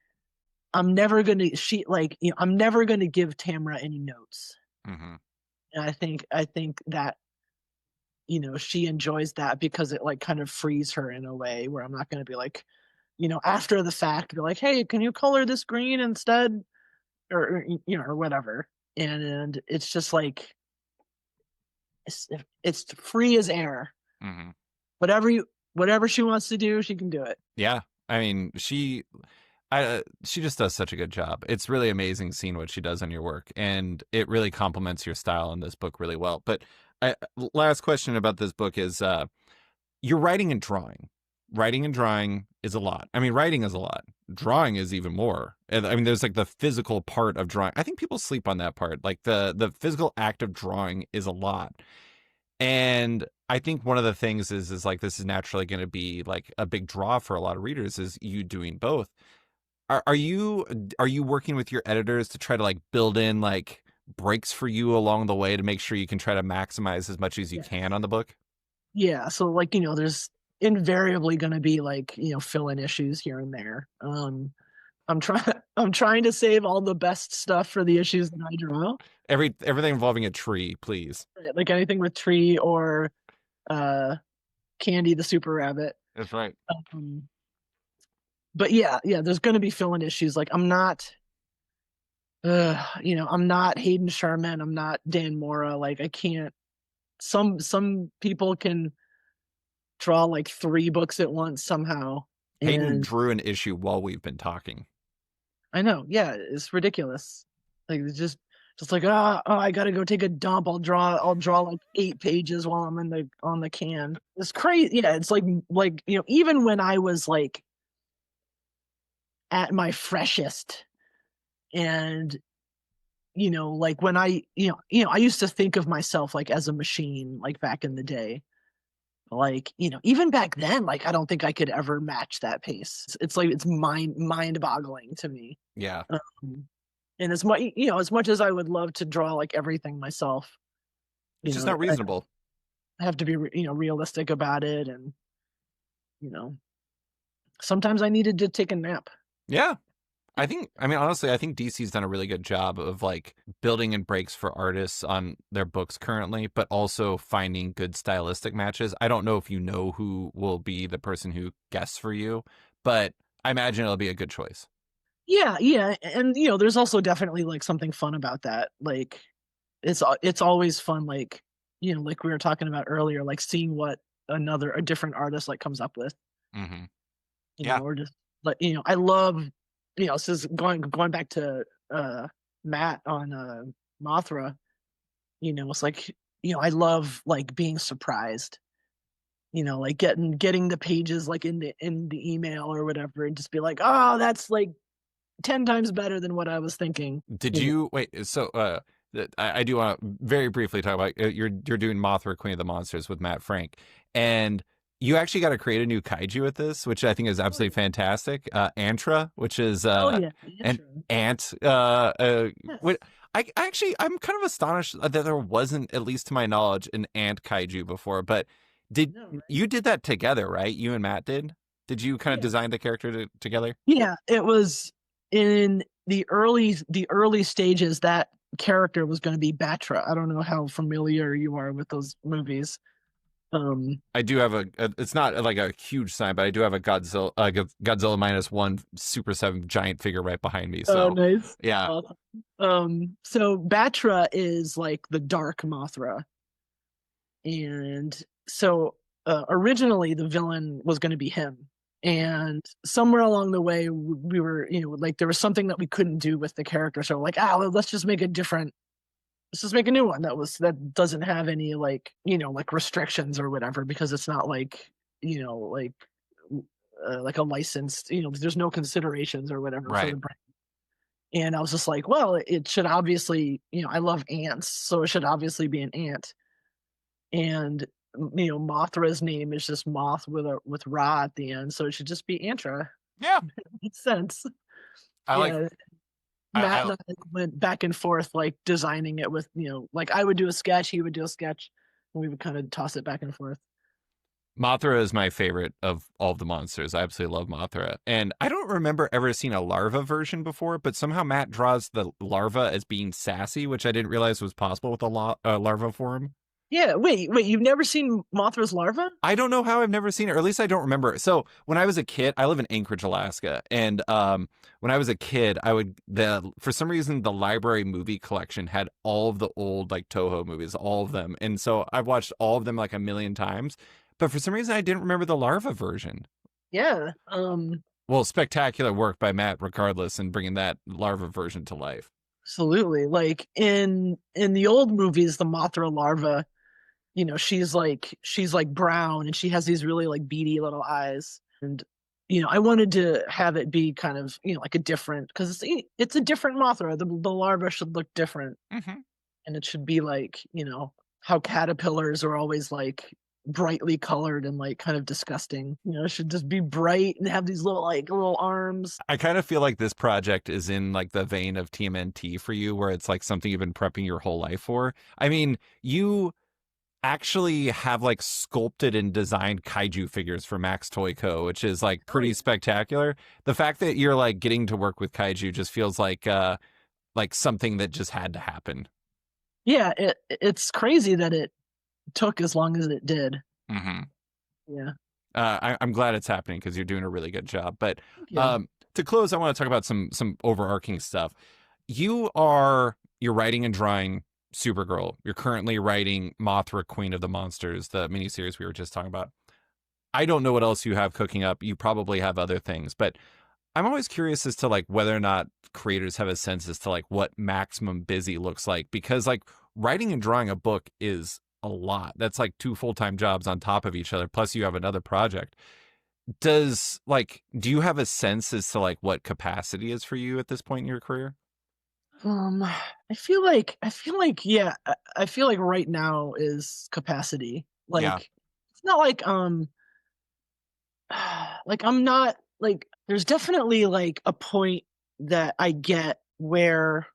Speaker 2: I'm never gonna she like you know I'm never gonna give Tamra any notes,
Speaker 1: Hmm.
Speaker 2: and I think that you know she enjoys that because it like kind of frees her in a way where I'm not gonna be like, you know, after the fact be like, hey, can you color this green instead, or you know, or whatever, and it's just like it's free as air.
Speaker 1: Hmm.
Speaker 2: Whatever you whatever she wants to do, she can do it.
Speaker 1: Yeah. I mean, she just does such a good job. It's really amazing seeing what she does on your work, and it really complements your style in this book really well. But last question about this book is you're writing and drawing. Writing and drawing is a lot. I mean, writing is a lot. Drawing is even more. And I mean, there's like the physical part of drawing. I think people sleep on that part. Like the physical act of drawing is a lot. And I think one of the things is like this is naturally going to be like a big draw for a lot of readers is you doing both. Are you working with your editors to try to like build in like breaks for you along the way to make sure you can try to maximize as much as you
Speaker 2: Yeah.
Speaker 1: can on the book?
Speaker 2: Yeah, so like, you know, there's invariably going to be like, you know, fill-in issues here and there. I'm trying I'm trying to save all the best stuff for the issues that I draw.
Speaker 1: Everything involving a tree, please.
Speaker 2: Like anything with Tree or uh Candy the Super Rabbit.
Speaker 1: That's right.
Speaker 2: Um, but yeah, yeah, there's going to be fill-in issues. Like I'm not you know, I'm not Hayden Sherman, I'm not Dan Mora. Like I can't some people can draw like 3 books at once somehow.
Speaker 1: Hayden
Speaker 2: And
Speaker 1: drew an issue while we've been talking.
Speaker 2: I know, yeah, it's ridiculous. Like it's just like oh, I gotta go take a dump. I'll draw like 8 pages while I'm in the on the can. It's crazy. Yeah, it's like you know, even when I was like at my freshest, and you know, like when I used to think of myself like as a machine, like back in the day. Like, you know, even back then, like I don't think I could ever match that pace. It's like it's mind boggling to me.
Speaker 1: Yeah.
Speaker 2: Um, and as much you know, as much as I would love to draw like everything myself,
Speaker 1: It's
Speaker 2: you
Speaker 1: just
Speaker 2: know,
Speaker 1: not reasonable.
Speaker 2: I have to be you know realistic about it, and you know, sometimes I needed to take a nap.
Speaker 1: Yeah. I mean, honestly, I think DC's done a really good job of like building in breaks for artists on their books currently, but also finding good stylistic matches. I don't know if you know who will be the person who guests for you, but I imagine it'll be a good choice.
Speaker 2: Yeah, yeah, and you know, there's also definitely like something fun about that. Like it's always fun, like you know, like we were talking about earlier, like seeing what a different artist like comes up with,
Speaker 1: Hmm.
Speaker 2: you know,
Speaker 1: Yeah.
Speaker 2: or just like you know, I love you know, this is going back to Matt on Mothra, you know, it's like you know, I love like being surprised, you know, like getting the pages like in the email or whatever, and just be like, oh, that's like 10 times better than what I was thinking.
Speaker 1: Did
Speaker 2: You know,
Speaker 1: you wait? So, I do want to very briefly talk about you're doing Mothra, Queen of the Monsters with Matt Frank, and you actually got to create a new kaiju with this, which I think is
Speaker 2: oh
Speaker 1: absolutely
Speaker 2: yeah,
Speaker 1: fantastic. Antra, which is
Speaker 2: oh yeah,
Speaker 1: an
Speaker 2: intro.
Speaker 1: ant. What
Speaker 2: Yes,
Speaker 1: I actually I'm kind of astonished that there wasn't, at least to my knowledge, an ant kaiju before. But
Speaker 2: I
Speaker 1: did
Speaker 2: know, right?
Speaker 1: you did that together, right? You and Matt did. Did you kind of
Speaker 2: Yeah,
Speaker 1: design the character together?
Speaker 2: yeah. It was in the early stages that character was going to be Batra. I don't know how familiar you are with those movies.
Speaker 1: I do have it's not like a huge sign, but I do have a Godzilla -1 Super 7 giant figure right behind me.
Speaker 2: Oh,
Speaker 1: So,
Speaker 2: nice.
Speaker 1: yeah.
Speaker 2: Awesome. So Batra is like the dark Mothra. And so originally the villain was going to be him. And somewhere along the way, we were, like there was something that we couldn't do with the character. So like, let's just make a different, let's just make a new one that doesn't have any like, like restrictions or whatever, because it's not like, like a licensed, there's no considerations or whatever for
Speaker 1: Right.
Speaker 2: the brand. And I was just like, well, it should obviously, I love ants, so it should obviously be an ant. And Mothra's name is just moth with Ra at the end, so it should just be Antra.
Speaker 1: Yeah.
Speaker 2: Makes sense.
Speaker 1: I like,
Speaker 2: Yeah, Matt and
Speaker 1: I
Speaker 2: I went back and forth, like designing it with, like I would do a sketch, he would do a sketch, and we would kind of toss it back and forth.
Speaker 1: Mothra is my favorite of all of the monsters. I absolutely love Mothra. And I don't remember ever seeing a larva version before, but somehow Matt draws the larva as being sassy, which I didn't realize was possible with a larva form.
Speaker 2: Yeah, wait, you've never seen Mothra's larva?
Speaker 1: I don't know how I've never seen it, or at least I don't remember. So when I was a kid, I live in Anchorage, Alaska, and when I was a kid, for some reason the library movie collection had all of the old like Toho movies, all of them, and so I've watched all of them like a million times. But for some reason, I didn't remember the larva version.
Speaker 2: Yeah.
Speaker 1: Well, spectacular work by Matt, regardless, in bringing that larva version to life.
Speaker 2: Absolutely. Like in the old movies, the Mothra larva, she's like brown and she has these really like beady little eyes. And I wanted to have it be kind of, like a different, because it's a different Mothra. The larva should look different.
Speaker 1: Mm-hmm.
Speaker 2: And it should be like, how caterpillars are always like brightly colored and like kind of disgusting. It should just be bright and have these little arms.
Speaker 1: I kind of feel like this project is in like the vein of TMNT for you, where it's like something you've been prepping your whole life for. I mean, you actually have like sculpted and designed kaiju figures for Max Toy Co., which is like pretty spectacular. The fact that you're like getting to work with kaiju just feels like something that just had to happen.
Speaker 2: Yeah, it's crazy that it took as long as it did.
Speaker 1: Mm-hmm.
Speaker 2: Yeah.
Speaker 1: I'm glad it's happening because you're doing a really good job. But
Speaker 2: Yeah.
Speaker 1: to close, I want to talk about some overarching stuff. You're writing and drawing Supergirl. You're currently writing Mothra, Queen of the Monsters, the miniseries we were just talking about. I don't know what else you have cooking up. You probably have other things, but I'm always curious as to like whether or not creators have a sense as to like what maximum busy looks like, because like writing and drawing a book is a lot. That's like 2 full-time jobs on top of each other. Plus you have another project. Do you have a sense as to like what capacity is for you at this point in your career?
Speaker 2: Yeah, I feel like right now is capacity.
Speaker 1: Yeah.
Speaker 2: Like it's not like like I'm not like there's definitely like a point that I get where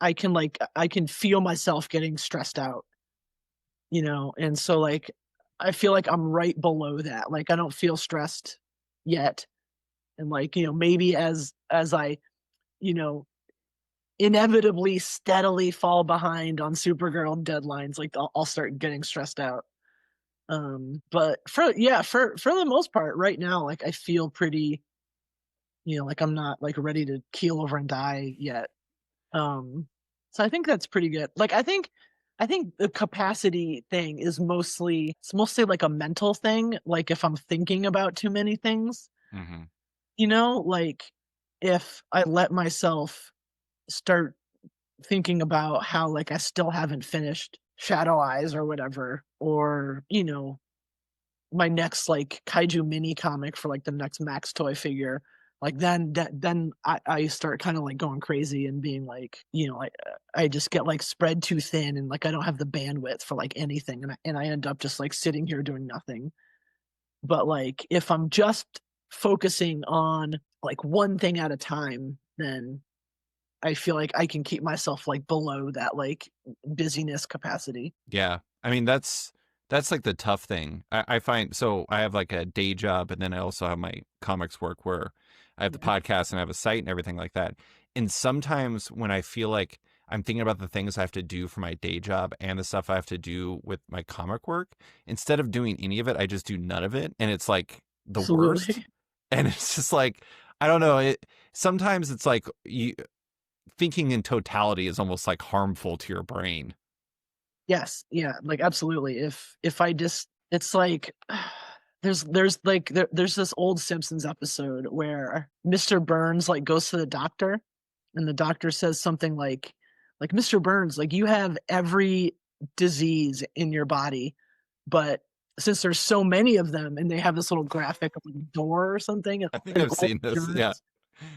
Speaker 2: I can feel myself getting stressed out, and so like I feel like I'm right below that. Like I don't feel stressed yet. And like, maybe as I, you know, inevitably steadily fall behind on Supergirl deadlines, like I'll start getting stressed out. But for the most part right now, like I feel pretty, like I'm not like ready to keel over and die yet. So I think that's pretty good. Like I think the capacity thing is mostly like a mental thing. Like if I'm thinking about too many things,
Speaker 1: Mm-hmm.
Speaker 2: like if I let myself start thinking about how like I still haven't finished Shadow Eyes or whatever, or my next like kaiju mini comic for like the next Max toy figure, like then I start kind of like going crazy and being like, I just get like spread too thin and like I don't have the bandwidth for like anything, and I end up just like sitting here doing nothing. But like if I'm just focusing on like one thing at a time, then I feel like I can keep myself like below that like busyness capacity.
Speaker 1: Yeah. I mean, that's like the tough thing. I find, so I have like a day job and then I also have my comics work where I have the
Speaker 2: Yeah.
Speaker 1: podcast and I have a site and everything like that. And sometimes when I feel like I'm thinking about the things I have to do for my day job and the stuff I have to do with my comic work. Instead of doing any of it, I just do none of it. And it's like the worst.
Speaker 2: Absolutely.
Speaker 1: And it's just like, I don't know. Sometimes it's like thinking in totality is almost like harmful to your brain.
Speaker 2: Yes, yeah, like, absolutely. If I just it's like there's this old Simpsons episode where Mr. Burns, like, goes to the doctor, and the doctor says something like, "Mr. Burns, like, you have every disease in your body, but since there's so many of them," and they have this little graphic of, like, a door or something, and
Speaker 1: I think
Speaker 2: and
Speaker 1: I've
Speaker 2: all
Speaker 1: seen
Speaker 2: the
Speaker 1: this. Yeah.
Speaker 2: germs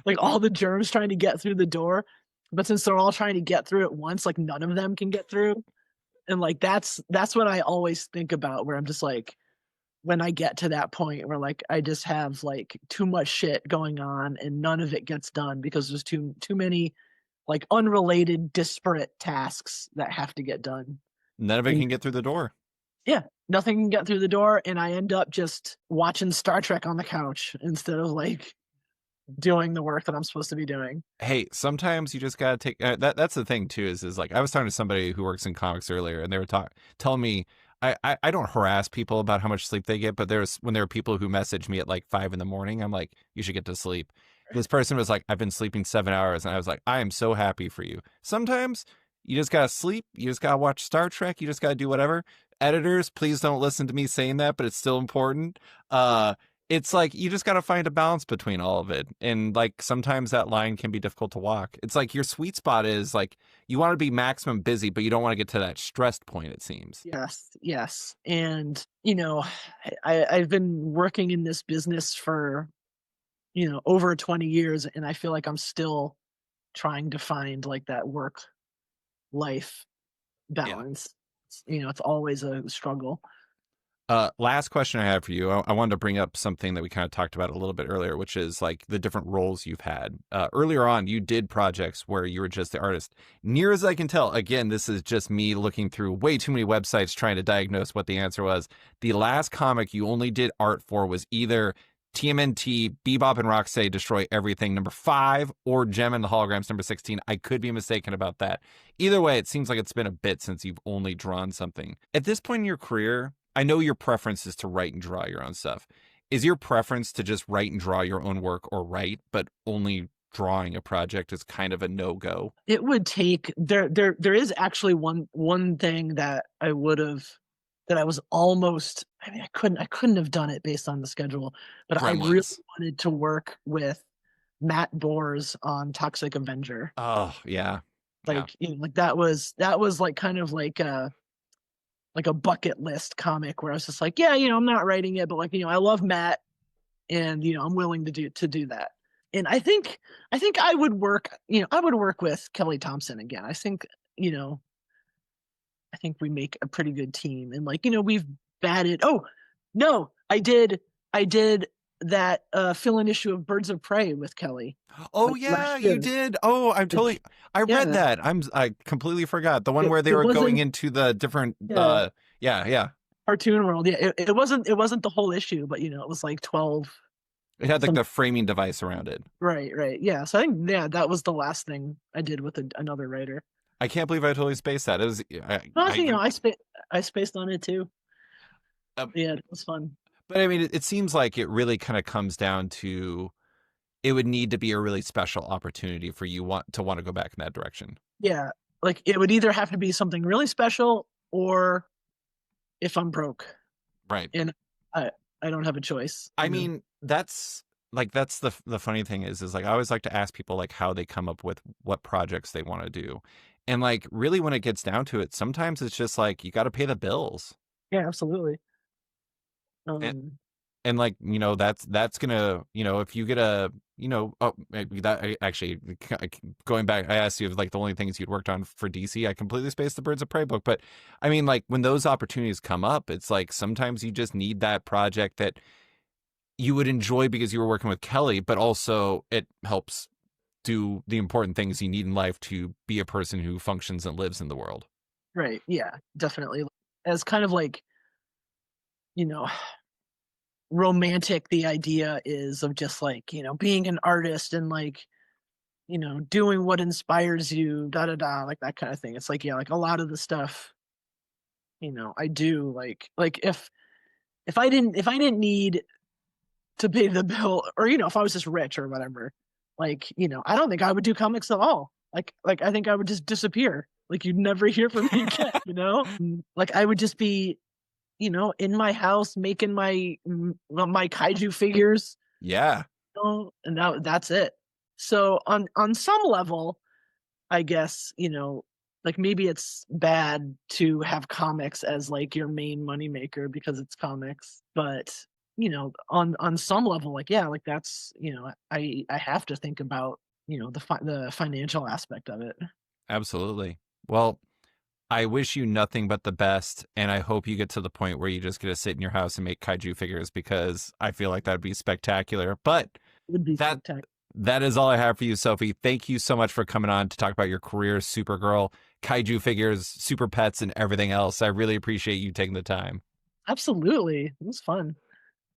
Speaker 2: like, all the germs trying to get through the door, but since they're all trying to get through at once, like, none of them can get through. And, like, that's what I always think about where I'm just like, when I get to that point where, like, I just have, like, too much shit going on and none of it gets done because there's too many, like, unrelated, disparate tasks that have to get done.
Speaker 1: None of it
Speaker 2: And
Speaker 1: can get through the door.
Speaker 2: yeah, nothing can get through the door, and I end up just watching Star Trek on the couch instead of, like, doing the work that I'm supposed to be doing.
Speaker 1: Hey, sometimes you just gotta take that's the thing too, is like I was talking to somebody who works in comics earlier, and they were telling me I don't harass people about how much sleep they get, but there's when there are people who message me at like 5 in the morning, I'm like, you should get to sleep. This person was like, I've been sleeping 7 hours, and I was like, I am so happy for you. Sometimes you just gotta sleep, you just gotta watch Star Trek, you just gotta do whatever. Editors, please don't listen to me saying that, but it's still important. It's like you just got to find a balance between all of it, and like sometimes that line can be difficult to walk. It's like your sweet spot is like you want to be maximum busy, but you don't want to get to that stressed point, it seems.
Speaker 2: Yes, yes, and, I've been working in this business for, over 20 years, and I feel like I'm still trying to find, like, that work-life
Speaker 1: Yeah.
Speaker 2: balance. It's always a struggle.
Speaker 1: Last question I have for you. I wanted to bring up something that we kind of talked about a little bit earlier, which is like the different roles you've had. Earlier on, you did projects where you were just the artist. Near as I can tell, again, this is just me looking through way too many websites trying to diagnose what the answer was. The last comic you only did art for was either TMNT, Bebop and Rocksteady Destroy Everything #5, or Gem and the Holograms #16. I could be mistaken about that. Either way, it seems like it's been a bit since you've only drawn something. At this point in your career, I know your preference is to write and draw your own stuff. Is your preference to just write and draw your own work, or write, but only drawing a project is kind of a no-go?
Speaker 2: It would take there is actually one thing that I was almost I mean, I couldn't have done it based on the schedule, but I really
Speaker 1: Gremlins.
Speaker 2: wanted to work with Matt Bors on Toxic Avenger.
Speaker 1: Oh, yeah. Yeah.
Speaker 2: Like, like that was like kind of like a bucket list comic where I was just like, yeah, I'm not writing it, but like, I love Matt and I'm willing to do that. And I think I would work with Kelly Thompson again. You know, I think we make a pretty good team. And like, we've batted no, I did that fill-in issue of Birds of Prey with Kelly
Speaker 1: Oh
Speaker 2: like
Speaker 1: yeah,
Speaker 2: last
Speaker 1: you
Speaker 2: year.
Speaker 1: did. Oh,
Speaker 2: It,
Speaker 1: I read
Speaker 2: yeah,
Speaker 1: that. I completely forgot. The one where they
Speaker 2: it
Speaker 1: were going
Speaker 2: wasn't
Speaker 1: into the different
Speaker 2: yeah,
Speaker 1: yeah, yeah.
Speaker 2: cartoon world. Yeah, it wasn't the whole issue, but it was like 12
Speaker 1: It had like
Speaker 2: some
Speaker 1: the framing device around it.
Speaker 2: right, right. Yeah. So I think that was the last thing I did with another writer.
Speaker 1: I can't believe I totally spaced that. It was
Speaker 2: Well,
Speaker 1: I
Speaker 2: actually,
Speaker 1: even
Speaker 2: I spaced on it too.
Speaker 1: um,
Speaker 2: Yeah, it was fun.
Speaker 1: but I mean it seems like it really kind of comes down to it would need to be a really special opportunity for you want to go back in that direction.
Speaker 2: Yeah, like it would either have to be something really special or if I'm broke
Speaker 1: Right.
Speaker 2: and I I don't have a choice.
Speaker 1: I mean, that's the funny thing is like I always like to ask people like how they come up with what projects they want to do. And like really when it gets down to it, sometimes it's just like you got to pay the bills.
Speaker 2: Yeah, absolutely.
Speaker 1: And
Speaker 2: Um,
Speaker 1: like, that's gonna, if you get a, oh, maybe that actually going back, I asked you if like the only things you'd worked on for DC. I completely spaced the Birds of Prey book, but I mean, like when those opportunities come up, it's like sometimes you just need that project that you would enjoy because you were working with Kelly, but also it helps do the important things you need in life to be a person who functions and lives in the world.
Speaker 2: right. Yeah, definitely. As kind of like, you know, romantic the idea is of just like, being an artist and like doing what inspires you, da da da, like that kind of thing. It's like, yeah, like a lot of the stuff, I do like if I didn't need to pay the bill, or if I was just rich or whatever, like, I don't think I would do comics at all. Like I think I would just disappear. Like you'd never hear from me again. Like I would just be, in my house making my kaiju figures,
Speaker 1: Yeah.
Speaker 2: and that's it. So on some level, I guess, like maybe it's bad to have comics as like your main moneymaker because it's comics, but on some level, like, yeah, like that's, I have to think about, the financial aspect of it.
Speaker 1: Absolutely. Well, I wish you nothing but the best, and I hope you get to the point where you just get to sit in your house and make kaiju figures, because I feel like that'd be spectacular. But
Speaker 2: It would be
Speaker 1: that
Speaker 2: spectacular.
Speaker 1: that is all I have for you, Sophie. Thank you so much for coming on to talk about your career, Supergirl, kaiju figures, super pets, and everything else. I really appreciate you taking the time.
Speaker 2: Absolutely. It was fun.